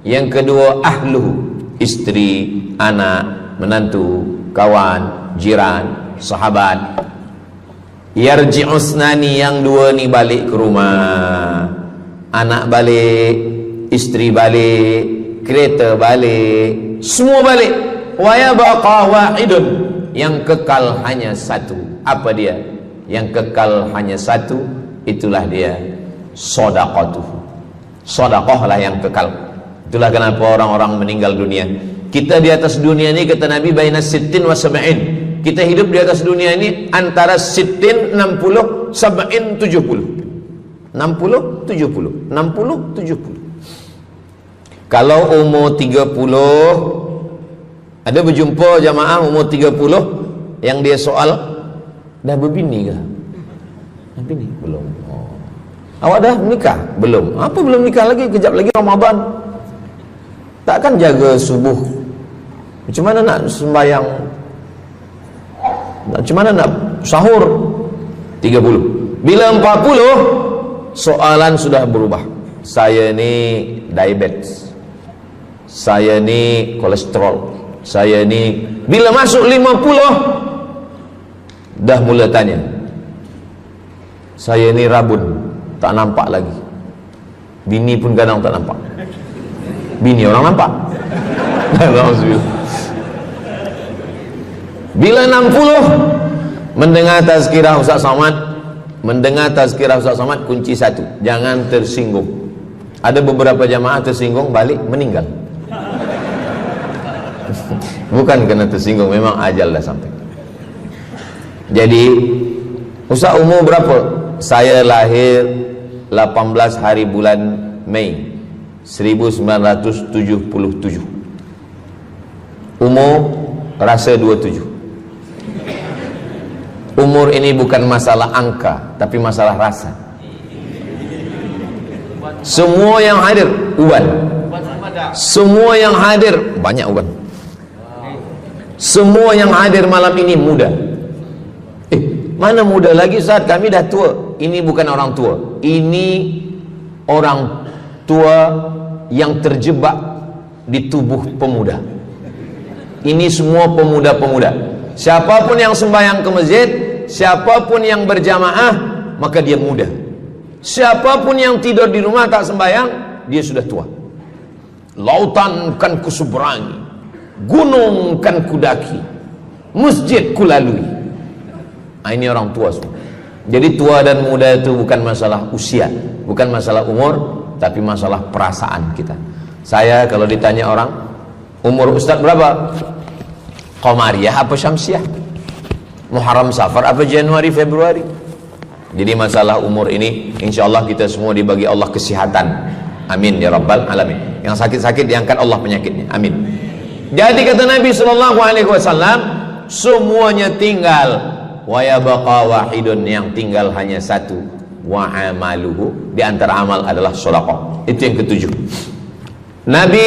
Yang kedua ahluhu, istri, anak, menantu, kawan, jiran, sahabat. Yarji'usnani, yang dua ni balik ke rumah, anak balik, istri balik, kereta balik, semua balik. Wa yabqa wahidun, yang kekal hanya satu. Apa dia? Yang kekal hanya satu, itulah dia sedekatuh. Sedekah lah yang kekal. Itulah kenapa orang-orang meninggal dunia. Kita di atas dunia ini, kata Nabi, baina sittin wa sab'in. Kita hidup di atas dunia ini antara sittin, 60, sab'in, 70. 60, 70, 60, 70. Kalau umur 30, ada berjumpa jamaah umur 30 yang dia soal, dah berbini ke? Bini? Belum. Oh. Awak dah menikah? Belum. Apa belum nikah lagi? Kejap lagi Ramadan. Takkan jaga subuh? Macam mana nak sembahyang? Macam mana nak sahur? 30. Bila 40, soalan sudah berubah. Saya ni diabetes, saya ni kolesterol, saya ni. Bila masuk 50, dah mula tanya, saya ni rabun, tak nampak lagi. Bini pun kadang tak nampak. Bini orang nampak. Bila 60, mendengar tazkirah Ustaz Somad, kunci satu, jangan tersinggung. Ada beberapa jamaah tersinggung, balik meninggal. Bukan kerana tersinggung, memang ajal dah sampai. Jadi, Ustaz umur berapa? Saya lahir 18 hari bulan Mei 1977. Umur rasa 27. Umur ini bukan masalah angka, tapi masalah rasa. Semua yang hadir uban. Semua yang hadir banyak uban. Semua yang hadir malam ini muda. Mana muda lagi Ustaz? Kami dah tua. Ini bukan orang tua. Ini orang tua yang terjebak di tubuh pemuda. Ini semua pemuda-pemuda. Siapapun yang sembahyang ke masjid, siapapun yang berjamaah, maka dia muda. Siapapun yang tidur di rumah tak sembahyang, dia sudah tua. Lautan kan kuseberangi, gunung kan kudaki, masjid kulalui. Ini orang tua semua. Jadi tua dan muda itu bukan masalah usia, bukan masalah umur, tapi masalah perasaan kita. Saya kalau ditanya orang, umur Ustaz berapa? Qamariyah apa Syamsiah? Muharram Safar apa Januari Februari? Jadi masalah umur ini insyaallah kita semua dibagi Allah kesihatan. Amin ya rabbal alamin. Yang sakit-sakit diangkat Allah penyakitnya. Amin. Jadi kata Nabi SAW, semuanya tinggal, wa yabqa wahidun, yang tinggal hanya satu, wa amaluhu, di antara amal adalah sedekah. Itu yang ketujuh. Nabi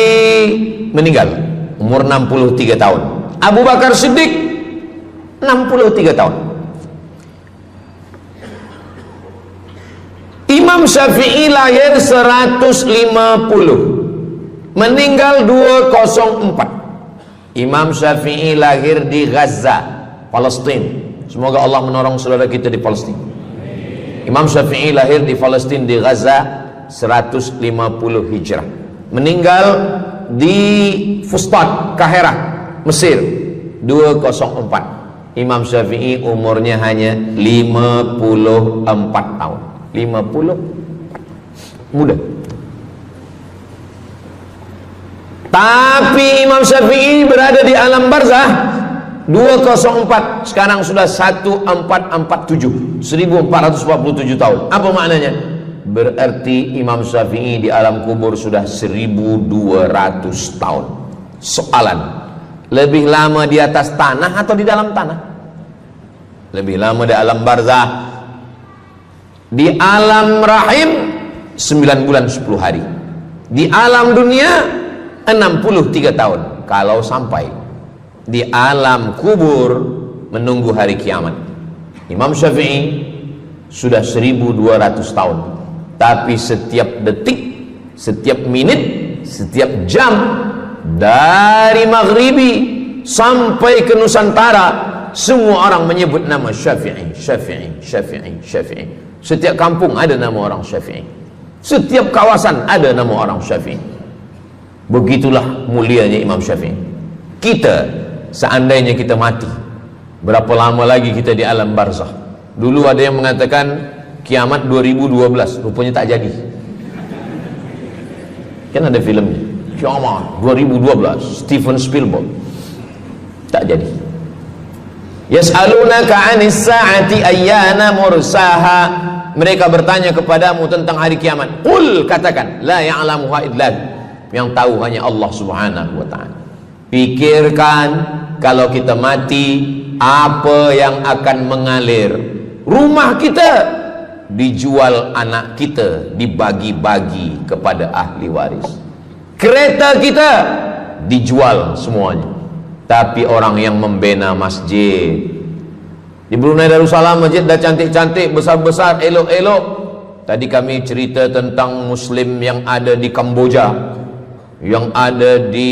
meninggal umur 63 tahun. Abu Bakar Siddiq 63 tahun. Imam Syafi'i lahir 150, meninggal 204. Imam Syafi'i lahir di Gaza, Palestina. Semoga Allah menolong saudara kita di Palestina. Imam Syafi'i lahir di Palestina, di Gaza 150 Hijrah. Meninggal di Fustat, Kahirah, Mesir 204. Imam Syafi'i umurnya hanya 54 tahun. 50 muda. Tapi Imam Syafi'i berada di alam barzah 204, sekarang sudah 1447, 1447 tahun. Apa maknanya? Berarti Imam Syafi'i di alam kubur sudah 1200 tahun. Soalan, lebih lama di atas tanah atau di dalam tanah? Lebih lama di alam barzah. Di alam rahim 9 bulan 10 hari. Di alam dunia 63 tahun. Kalau sampai di alam kubur menunggu hari kiamat. Imam Syafi'i sudah 1200 tahun. Tapi setiap detik, setiap menit, setiap jam, dari maghribi sampai ke Nusantara, semua orang menyebut nama Syafi'i, Syafi'i, Syafi'i, Syafi'i. Setiap kampung ada nama orang Syafi'i. Setiap kawasan ada nama orang Syafi'i. Begitulah mulianya Imam Syafi'i. Kita, seandainya kita mati, berapa lama lagi kita di alam barzah? Dulu ada yang mengatakan kiamat 2012, rupanya tak jadi. Kan ada filmnya, kiamat 2012, Steven Spielberg. Tak jadi. Yas'alunaka 'anis sa'ati ayyana mursaha. Mereka bertanya kepadamu tentang hari kiamat. Qul, katakan, la ya'lamuha illa hu. Yang tahu hanya Allah Subhanahu wa ta'ala. Pikirkan, kalau kita mati, apa yang akan mengalir? Rumah kita dijual anak kita, dibagi-bagi kepada ahli waris. Kereta kita dijual semuanya. Tapi orang yang membina masjid di Brunei Darussalam, masjid dah cantik-cantik, besar-besar, elok-elok. Tadi kami cerita tentang Muslim yang ada di Kamboja, yang ada di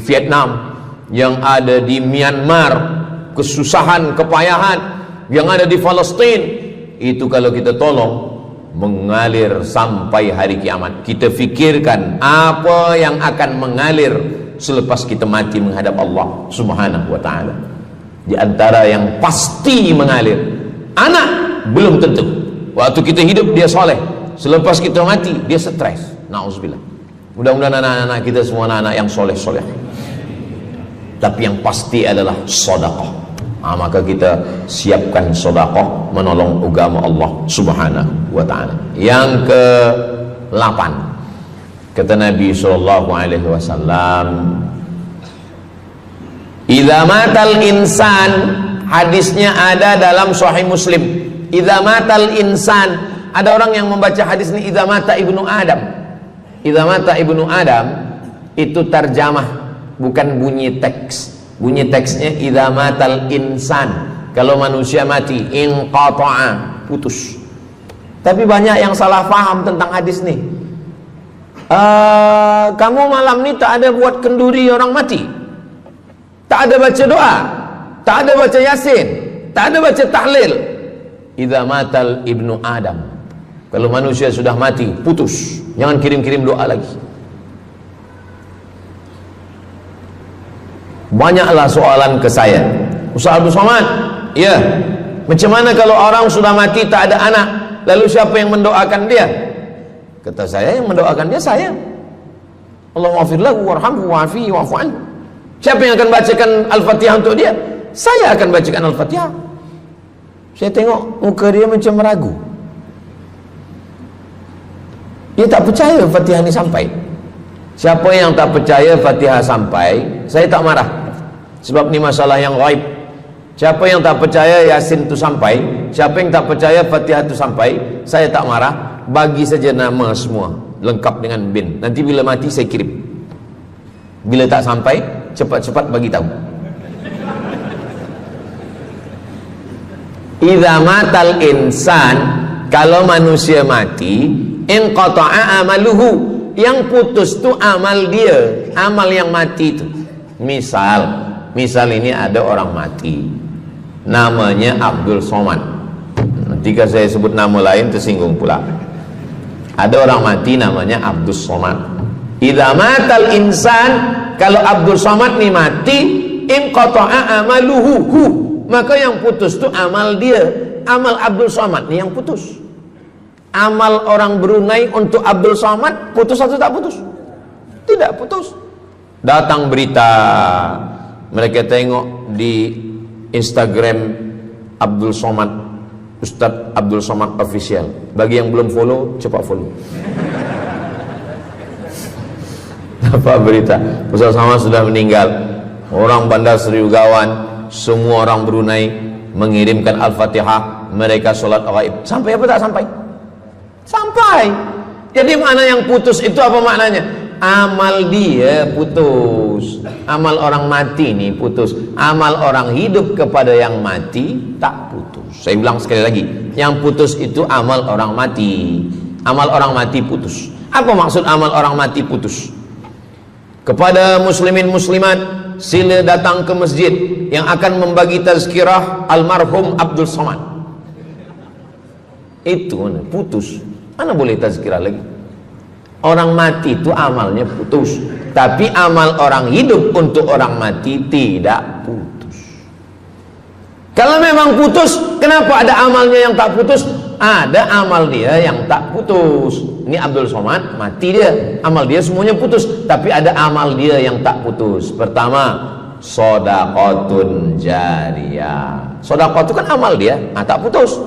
Vietnam, yang ada di Myanmar, kesusahan, kepayahan, yang ada di Palestin. Itu kalau kita tolong, mengalir sampai hari kiamat. Kita fikirkan apa yang akan mengalir selepas kita mati menghadap Allah Subhanahu wa ta'ala. Di antara yang pasti mengalir, anak belum tentu. Waktu kita hidup dia soleh, selepas kita mati dia stres. Na'udzubillah. Mudah-mudahan anak-anak kita semua anak-anak yang soleh-soleh. Tapi yang pasti adalah sedekah. Maka kita siapkan sedekah menolong agama Allah Subhanahu wa ta'ala. Yang ke-8, kata Nabi SAW, idza matal insan, hadisnya ada dalam Sahih Muslim. Idza matal insan, ada orang yang membaca hadis ini idza mata ibnu Adam. Idza mata ibnu Adam itu tarjamah, bukan bunyi teks. Bunyi teksnya idza matal insan, kalau manusia mati, inqata'a, putus. Tapi banyak yang salah faham tentang hadis nih. Kamu malam ni tak ada buat kenduri orang mati, tak ada baca doa, tak ada baca yasin, tak ada baca tahlil. Idza matal ibnu Adam, kalau manusia sudah mati, putus. Jangan kirim-kirim doa lagi. Banyaklah soalan ke saya, Ustaz Abdul Somad, ya, macam mana kalau orang sudah mati tak ada anak, lalu siapa yang mendoakan dia? Kata saya, yang mendoakan dia saya. Allahumma ighfir lahu warhamhu wa'afihi wa'fu anhu. Siapa yang akan bacakan Al-Fatihah untuk dia? Saya akan bacakan Al-Fatihah. Saya tengok muka dia macam ragu. Dia tak percaya Fatihah ini sampai. Siapa yang tak percaya Fatihah sampai, saya tak marah. Sebab ni masalah yang ghaib. Siapa yang tak percaya Yasin itu sampai, siapa yang tak percaya Fatihah itu sampai, saya tak marah. Bagi saja nama semua, lengkap dengan bin. Nanti bila mati saya kirim. Bila tak sampai, cepat-cepat bagi tahu. Idza matal insan, kalau manusia mati, inqata'a amaluhu, yang putus tu amal dia, amal yang mati itu. Misal ini ada orang mati, namanya Abdul Somad. Jika saya sebut nama lain tersinggung pula. Ada orang mati namanya Abdul Somad. Idza matal insan, kalau Abdul Somad ni mati, inqata'a amaluhu, maka yang putus tu amal dia. Amal Abdul Somad ni yang putus. Amal orang Brunei untuk Abdul Somad putus atau tak putus? Tidak putus. Datang berita, mereka tengok di Instagram Abdul Somad, Ustadz Abdul Somad Official. Bagi yang belum follow, cepat follow. Dapat berita, Ustadz Somad sudah meninggal. Orang Bandar Seri Begawan, semua orang Brunei mengirimkan Al-Fatihah, mereka sholat ghaib. Sampai apa tak sampai? Sampai. Jadi makna yang putus itu apa maknanya? Amal dia putus. Amal orang mati ini putus. Amal orang hidup kepada yang mati tak putus. Saya bilang sekali lagi, yang putus itu amal orang mati. Amal orang mati putus. Apa maksud amal orang mati putus? Kepada muslimin muslimat, sila datang ke masjid yang akan membagi tazkirah almarhum Abdul Somad. Itu mana? Putus. Mana boleh tazkirah lagi? Orang mati itu amalnya putus, tapi amal orang hidup untuk orang mati tidak putus. Kalau memang putus, kenapa ada amalnya yang tak putus? Ada amal dia yang tak putus. Ini Abdul Somad mati dia, amal dia semuanya putus, tapi ada amal dia yang tak putus. Pertama, shadaqatun jariyah. Sedekah itu kan amal dia, tak putus.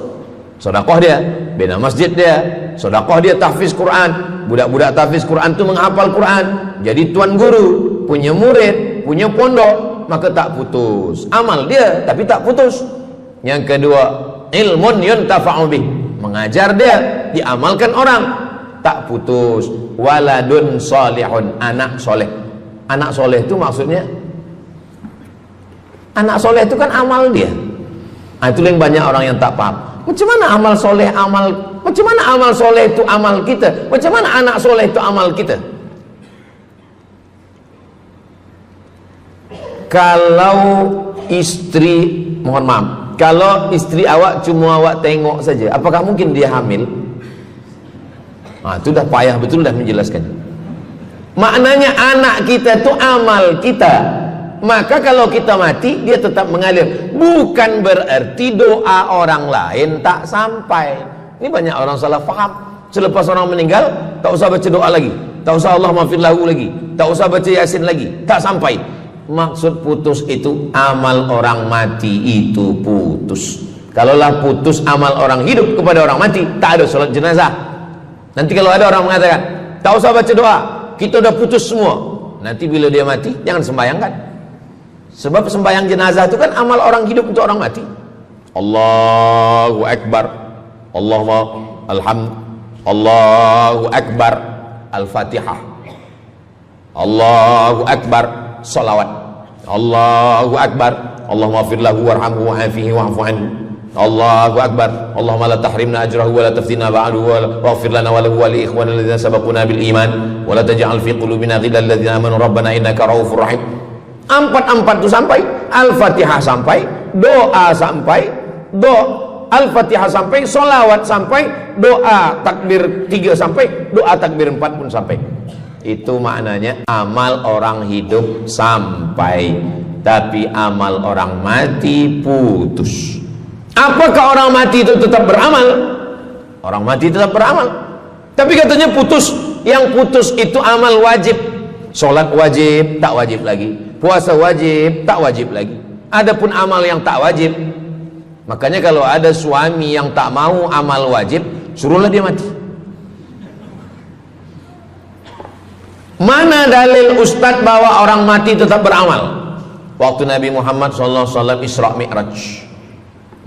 Sedekah dia bina masjid dia, sedekah dia tahfiz Quran. Budak-budak tahfiz Quran itu menghafal Quran, jadi tuan guru, punya murid, punya pondok, maka tak putus. Amal dia tapi tak putus. Yang kedua, ilmun yuntafa'u bih, mengajar dia, diamalkan orang, tak putus. Waladun solihun, anak soleh. Anak soleh itu maksudnya, anak soleh itu kan amal dia. Nah, itu yang banyak orang yang tak paham. Macam mana amal soleh, macam mana amal soleh itu amal kita? Macam mana anak soleh itu amal kita? Kalau istri, mohon maaf, kalau istri awak cuma awak tengok saja, apakah mungkin dia hamil? Nah, itu dah payah betul dah menjelaskan. Maknanya anak kita itu amal kita. Maka kalau kita mati, dia tetap mengalir. Bukan berarti doa orang lain tak sampai. Ini banyak orang salah faham. Selepas orang meninggal, tak usah baca doa lagi, tak usah Allah maafir lahu lagi, tak usah baca Yasin lagi, tak sampai. Maksud putus itu amal orang mati itu putus. Kalaulah putus amal orang hidup kepada orang mati, tak ada salat jenazah. Nanti kalau ada orang mengatakan, tak usah baca doa, kita udah putus semua. Nanti bila dia mati, jangan sembahyangkan. Sebab sembahyang jenazah itu kan amal orang hidup untuk orang mati. Allahu Akbar, Allahumma alhamd, Allahu Akbar, Al-Fatihah, Allahu Akbar, salawat, Allahu Akbar, Allahumma fir lahu warhamhu wa'afihi wa'fu anhu, Allahu Akbar, Allahumma la tahrimna ajrahu wa la taftina ba'dahu wa waghfir lana wa lahu wa li ikhwanina alladhina sabaquna bil iman wa la taj'al fi qulubina ghillan lil ladzina amanu rabbana innaka ra'ufur rahim. Empat itu sampai, Al-Fatihah sampai, doa sampai, Al-Fatihah sampai, solawat sampai, doa takbir 3 sampai, doa takbir 4 pun sampai. Itu maknanya amal orang hidup sampai, tapi amal orang mati putus. Apakah orang mati itu tetap beramal? Orang mati tetap beramal, tapi katanya putus. Yang putus itu amal wajib. Sholat wajib, tak wajib lagi. Puasa wajib, tak wajib lagi. Adapun amal yang tak wajib, makanya kalau ada suami yang tak mau amal wajib, suruhlah dia mati. Mana dalil ustadz bahwa orang mati tetap beramal? Waktu Nabi Muhammad SAW Isra Mi'raj,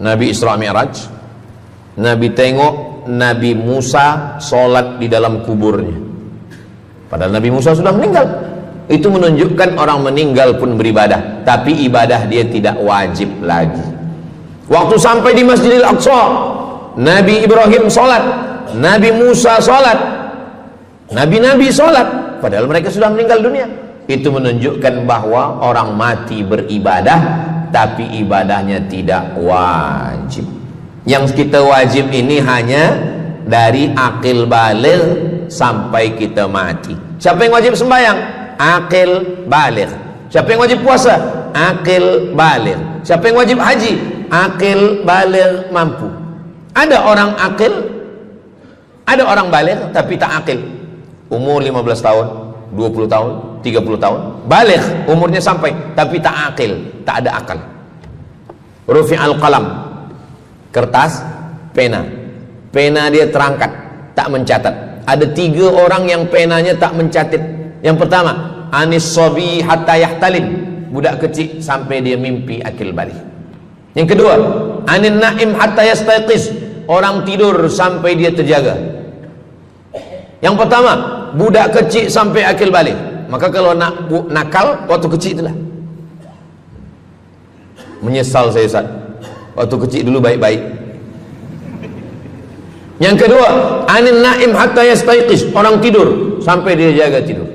Nabi Isra Mi'raj, Nabi tengok Nabi Musa sholat di dalam kuburnya. Padahal Nabi Musa sudah meninggal. Itu menunjukkan orang meninggal pun beribadah, tapi ibadah dia tidak wajib lagi. Waktu sampai di Masjidil Aqsa, Nabi Ibrahim sholat, Nabi Musa sholat, Nabi-Nabi sholat, padahal mereka sudah meninggal dunia. Itu menunjukkan bahwa orang mati beribadah, tapi ibadahnya tidak wajib. Yang kita wajib ini hanya dari akil baligh sampai kita mati. Siapa yang wajib sembahyang? Akil baligh. Siapa yang wajib puasa? Akil baligh. Siapa yang wajib haji? Akil baligh mampu. Ada orang akil, ada orang baligh tapi tak akil. Umur 15 tahun, 20 tahun, 30 tahun, baligh umurnya sampai tapi tak akil, tak ada akal. Rufi'al qalam, kertas, pena. Pena dia terangkat, tak mencatat. Ada 3 orang yang penanya tak mencatat. Yang pertama, anis sobi hatta yahtalim, budak kecil sampai dia mimpi akil balik. Yang kedua, anin naim hatta yastayqiz, orang tidur sampai dia terjaga. Yang pertama, budak kecil sampai akil balik. Maka kalau nak nakal waktu kecil itulah. Menyesal saya Ustaz, waktu kecil dulu baik-baik. Yang kedua, anin naim hatta yastayqiz, orang tidur sampai dia jaga tidur.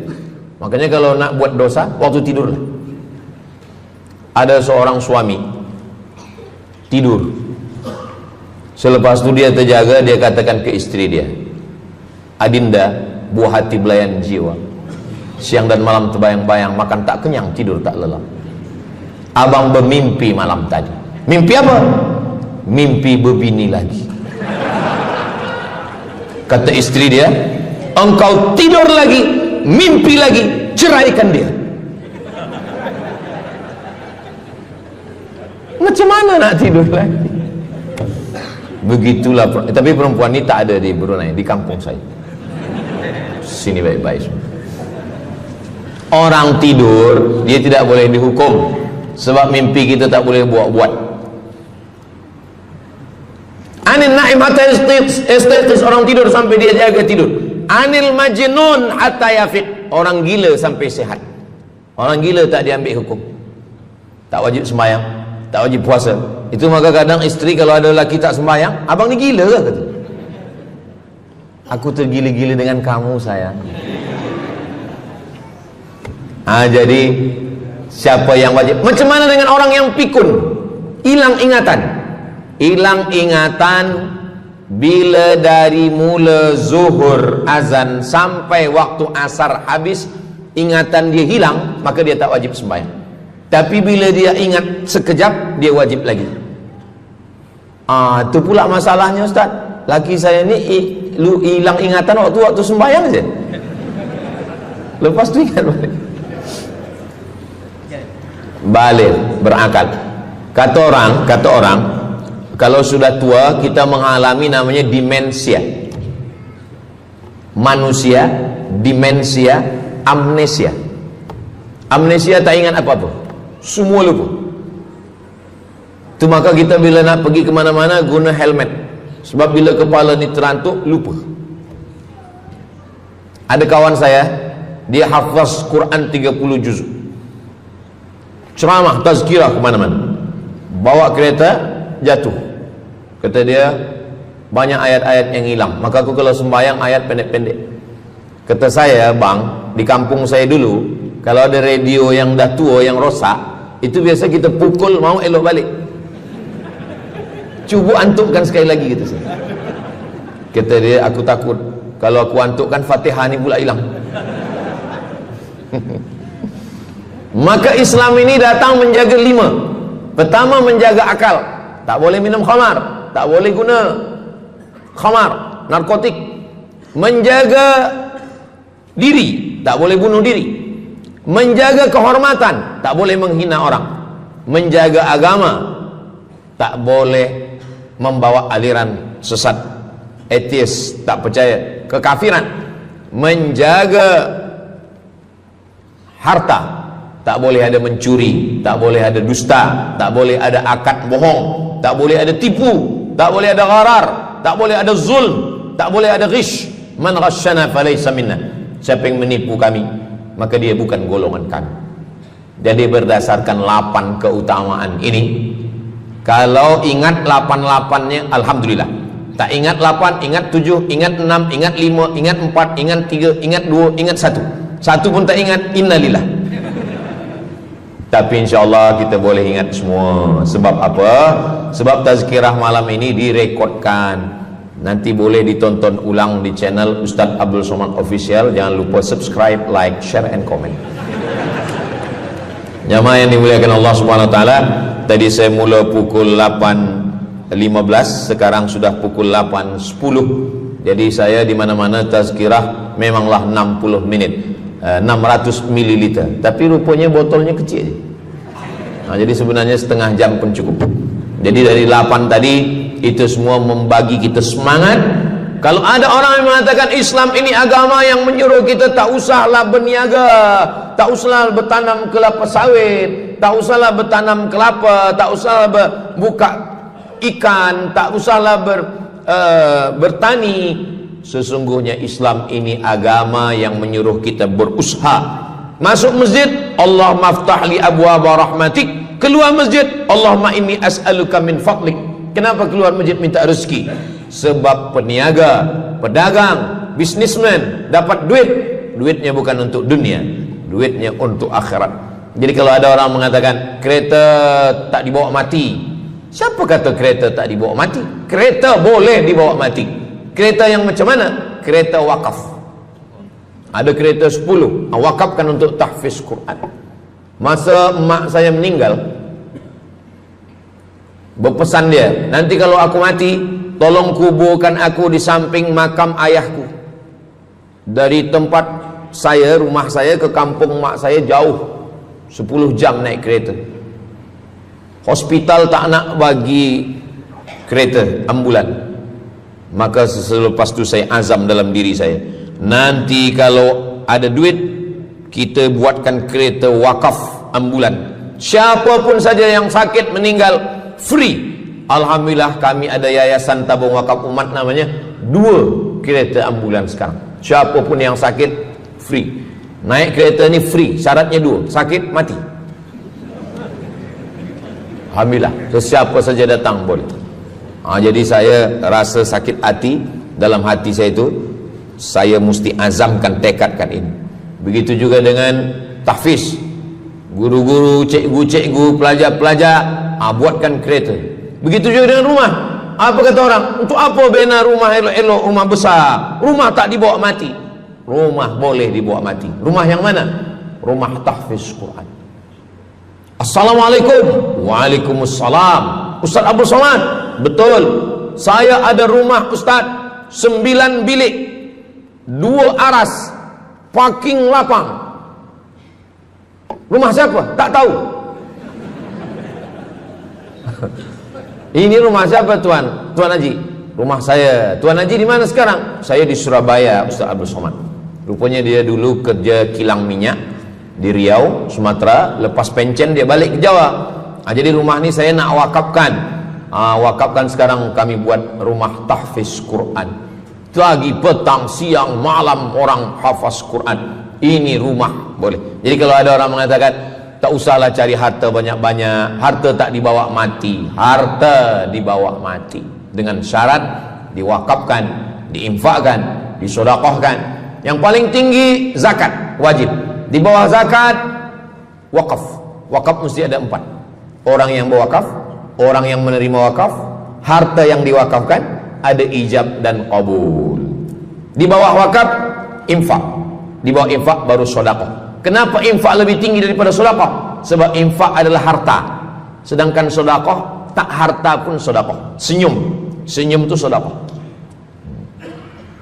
Makanya kalau nak buat dosa, waktu tidurlah. Ada seorang suami tidur, selepas itu dia terjaga, dia katakan ke istri dia, Adinda, buah hati belayan jiwa, siang dan malam terbayang-bayang, makan tak kenyang, tidur tak lelap. Abang bermimpi malam tadi. Mimpi apa? Mimpi berbini lagi. Kata istri dia, engkau tidur lagi, mimpi lagi, ceraikan dia. Macam mana nak tidur lagi? Begitulah. Tapi perempuan ini tak ada di Brunei, di kampung saya. Sini baik-baik. Orang tidur, dia tidak boleh dihukum, sebab mimpi kita tak boleh buat-buat. Anin naim hatta yastayqis, orang tidur sampai dia jaga tidur. Anil majnun hatta yafiq, orang gila sampai sehat. Orang gila tak diambil hukum, tak wajib sembahyang, tak wajib puasa. Itu maka kadang isteri kalau ada lelaki tak sembahyang, abang ni gila ke? Kata, aku tergila-gila dengan kamu sayang. Jadi siapa yang wajib? Macam mana dengan orang yang pikun, hilang ingatan? Hilang ingatan bila dari mula zuhur azan sampai waktu asar habis, ingatan dia hilang, maka dia tak wajib sembahyang. Tapi bila dia ingat sekejap, dia wajib lagi. Itu pula masalahnya Ustaz. Laki saya ni hilang ingatan waktu sembahyang saja. Lepas tu ingat balik berakal. Kata orang kalau sudah tua kita mengalami namanya demensia. Manusia demensia, amnesia. Amnesia tak ingat apa-apa, semua lupa. Itu maka kita bila nak pergi ke mana-mana guna helmet, sebab bila kepala ni terantuk lupa. Ada kawan saya, dia hafaz Quran 30 juz, ceramah tazkirah ke mana-mana, bawa kereta jatuh. Kata dia banyak ayat-ayat yang hilang, maka aku kalau sembahyang ayat pendek-pendek. Kata saya, bang, di kampung saya dulu kalau ada radio yang dah tua yang rosak, itu biasa kita pukul mau elok balik. Cuba antukkan sekali lagi, kata saya. Kata dia, aku takut kalau aku antukkan Fatihah ni pula hilang. Maka Islam ini datang menjaga 5. Pertama, menjaga akal. Tak boleh minum khamar, tak boleh guna khamar, narkotik. Menjaga diri, tak boleh bunuh diri. Menjaga kehormatan, tak boleh menghina orang. Menjaga agama, tak boleh membawa aliran sesat, ateis, tak percaya, kekafiran. Menjaga harta, tak boleh ada mencuri, tak boleh ada dusta, tak boleh ada akad bohong, tak boleh ada tipu, tak boleh ada gharar, tak boleh ada zulm, tak boleh ada ghish. Man ghasyana falaysa minna. Siapa yang menipu kami, maka dia bukan golongan kami. Jadi berdasarkan 8 keutamaan ini, kalau ingat 8-8-nya alhamdulillah. Tak ingat 8, ingat 7, ingat 6, ingat 5, ingat 4, ingat 3, ingat 2, ingat 1. Satu pun tak ingat, innalillah. Tapi insyaAllah kita boleh ingat semua. Sebab apa? Sebab tazkirah malam ini direkodkan. Nanti boleh ditonton ulang di channel Ustaz Abdul Somad Official. Jangan lupa subscribe, like, share, and comment. Jamaah yang dimuliakan Allah Subhanahu Wa Taala, tadi saya mula pukul 8.15, sekarang sudah pukul 8.10. Jadi saya di mana-mana tazkirah memanglah 60 menit, 600 ml. Tapi rupanya botolnya kecil. Jadi sebenarnya setengah jam pun cukup. Jadi dari 8 tadi itu semua membagi kita semangat. Kalau ada orang yang mengatakan Islam ini agama yang menyuruh kita tak usahlah berniaga, tak usahlah bertanam kelapa sawit, tak usahlah bertanam kelapa, tak usahlah buka ikan, tak usahlah bertani. Sesungguhnya Islam ini agama yang menyuruh kita berusaha. Masuk masjid, Allah maftah li abwaaba rahmatik. Keluar masjid, Allahumma inni as'aluka min fadlik. Kenapa keluar masjid minta rezeki? Sebab peniaga, pedagang, bisnismen dapat duit. Duitnya bukan untuk dunia, duitnya untuk akhirat. Jadi kalau ada orang mengatakan kereta tak dibawa mati, siapa kata kereta tak dibawa mati? Kereta boleh dibawa mati. Kereta yang macam mana? Kereta wakaf. Ada kereta 10, wakafkan untuk tahfiz Quran. Masa emak saya meninggal, berpesan dia, nanti kalau aku mati, tolong kuburkan aku di samping makam ayahku. Dari tempat saya, rumah saya ke kampung mak saya jauh, 10 jam naik kereta. Hospital tak nak bagi kereta ambulan. Maka selepas itu saya azam dalam diri saya, nanti kalau ada duit, kita buatkan kereta wakaf ambulan. Siapapun saja yang sakit meninggal, free, Alhamdulillah kami ada yayasan tabung wakaf umat namanya, 2 kereta ambulans sekarang. Siapapun yang sakit free. Naik kereta ni free, syaratnya 2, sakit mati. Alhamdulillah, sesiapa saja datang boleh. Jadi saya rasa sakit hati, dalam hati saya itu saya mesti azamkan, tekadkan ini. Begitu juga dengan tahfiz, guru-guru, cikgu-cikgu, pelajar-pelajar, buatkan kereta. Begitu juga dengan rumah. Apa kata orang? Untuk apa bina rumah elok-elok, rumah besar? Rumah tak dibawa mati. Rumah boleh dibawa mati. Rumah yang mana? Rumah tahfiz Quran. Assalamualaikum. Waalaikumsalam. Ustaz Abdul Somad. Betul. Saya ada rumah Ustaz, 9 bilik, 2 aras, parking lapang. Rumah siapa? Tak tahu. Ini rumah siapa Tuan? Tuan Haji. Rumah saya. Tuan Haji di mana sekarang? Saya di Surabaya, Ustaz Abdul Somad. Rupanya dia dulu kerja kilang minyak di Riau, Sumatera. Lepas pencen dia balik ke Jawa. Jadi rumah ni saya nak wakafkan. Wakafkan sekarang kami buat rumah tahfiz Quran. Pagi, petang, siang, malam orang hafaz Quran. Ini rumah boleh. Jadi kalau ada orang mengatakan tak usahlah cari harta banyak-banyak, harta tak dibawa mati. Harta dibawa mati dengan syarat diwakafkan, diinfakkan, disedekahkan. Yang paling tinggi zakat wajib. Di bawah zakat wakaf. Wakaf mesti ada 4. Orang yang berwakaf, orang yang menerima wakaf, harta yang diwakafkan, ada ijab dan qabul. Di bawah wakaf infak. Di bawah infak baru sedekah. Kenapa infak lebih tinggi daripada sedekah? Sebab infak adalah harta, sedangkan sedekah tak harta pun sedekah. Senyum itu sedekah.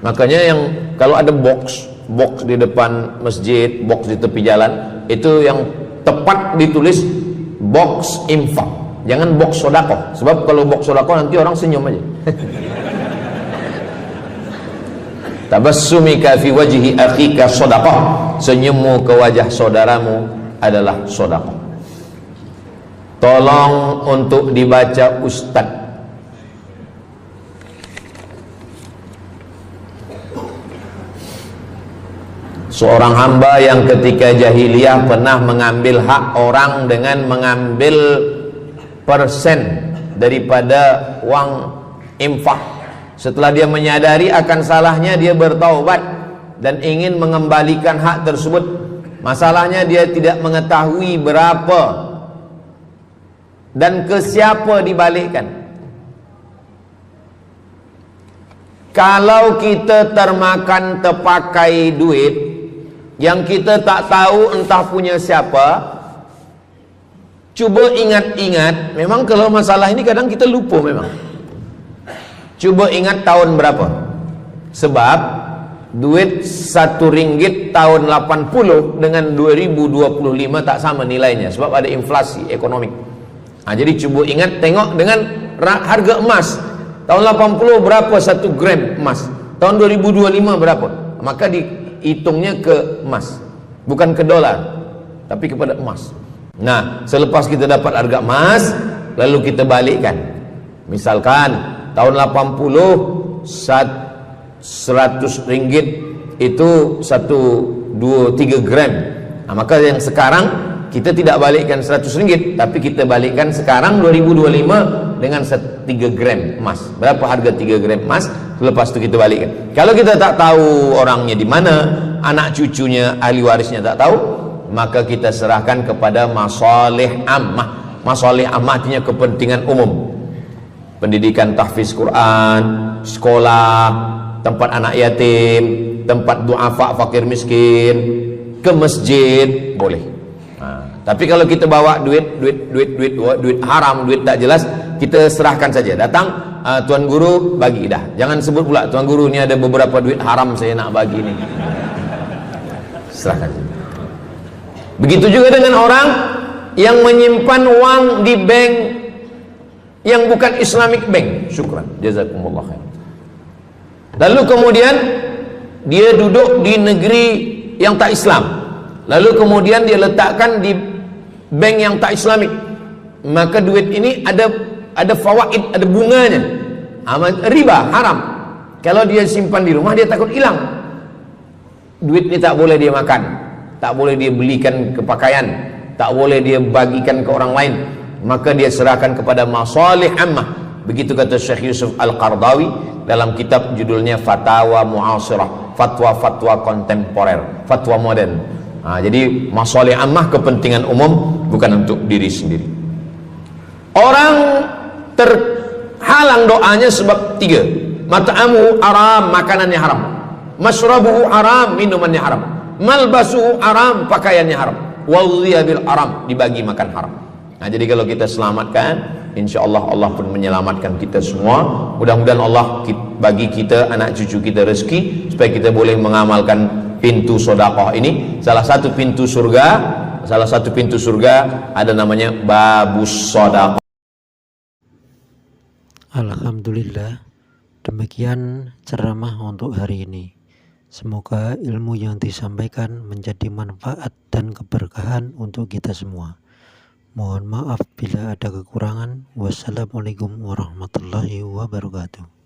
Makanya yang kalau ada box di depan masjid, box di tepi jalan, itu yang tepat ditulis box infak, jangan box sedekah. Sebab kalau box sedekah nanti orang senyum aja. Tabassumika fi wajhi akhika sedekah. Senyummu ke wajah saudaramu adalah sedekah. Tolong untuk dibaca Ustaz. Seorang hamba yang ketika jahiliyah pernah mengambil hak orang dengan mengambil persen daripada uang infak. Setelah dia menyadari akan salahnya, dia bertaubat dan ingin mengembalikan hak tersebut. Masalahnya dia tidak mengetahui berapa dan ke siapa dibalikkan. Kalau kita termakan terpakai duit yang kita tak tahu entah punya siapa, cuba ingat-ingat. Memang kalau masalah ini kadang kita lupa memang. Coba ingat tahun berapa. Sebab duit RM1 tahun 80 dengan 2025 tak sama nilainya, sebab ada inflasi ekonomi. Jadi coba ingat, tengok dengan harga emas. Tahun 80 berapa 1 gram emas? Tahun 2025 berapa? Maka dihitungnya ke emas, bukan ke dolar, tapi kepada emas. Nah, selepas kita dapat harga emas, lalu kita balikkan. Misalkan tahun 80 100 ringgit itu 1, 2, 3 gram. Maka yang sekarang kita tidak balikkan 100 ringgit, tapi kita balikkan sekarang 2025 dengan 3 gram emas. Berapa harga 3 gram emas? Lepas itu kita balikkan. Kalau kita tak tahu orangnya di mana, anak cucunya, ahli warisnya tak tahu, maka kita serahkan kepada masalih ammah. Masalih ammah artinya kepentingan umum. Pendidikan tahfiz Quran, sekolah, tempat anak yatim, tempat duafa fakir miskin, ke masjid, boleh. Tapi kalau kita bawa duit haram, duit tak jelas, kita serahkan saja. Datang, Tuan Guru bagi dah. Jangan sebut pula, Tuan Guru ni ada beberapa duit haram saya nak bagi ni. Serahkan. Begitu juga dengan orang yang menyimpan uang di bank yang bukan Islamic bank. Syukran, jazakumullah khair. Lalu kemudian dia duduk di negeri yang tak Islam, lalu kemudian dia letakkan di bank yang tak Islamik. Maka duit ini ada ada fawaid, ada bunganya. Riba haram. Kalau dia simpan di rumah dia takut hilang. Duit ini tak boleh dia makan, tak boleh dia belikan ke pakaian, tak boleh dia bagikan ke orang lain, maka dia serahkan kepada masalih ammah. Begitu kata Syekh Yusuf Al-Qardawi dalam kitab judulnya Fatawa Mu'asirah, fatwa-fatwa kontemporer, fatwa modern. Jadi masalih ammah, kepentingan umum, bukan untuk diri sendiri. Orang terhalang doanya sebab 3. Mat'amuhu haram, makanannya haram. Mashrabuhu haram, minumannya haram. Malbasuhu haram, pakaiannya haram. Wadhiya bil haram, dibagi makan haram. Jadi kalau kita selamatkan, insyaallah Allah pun menyelamatkan kita semua. Mudah-mudahan Allah bagi kita, anak cucu kita rezeki supaya kita boleh mengamalkan pintu sedekah ini. Salah satu pintu surga ada namanya babus sedekah. Alhamdulillah, demikian ceramah untuk hari ini. Semoga ilmu yang disampaikan menjadi manfaat dan keberkahan untuk kita semua. Mohon maaf bila ada kekurangan. Wassalamualaikum warahmatullahi wabarakatuh.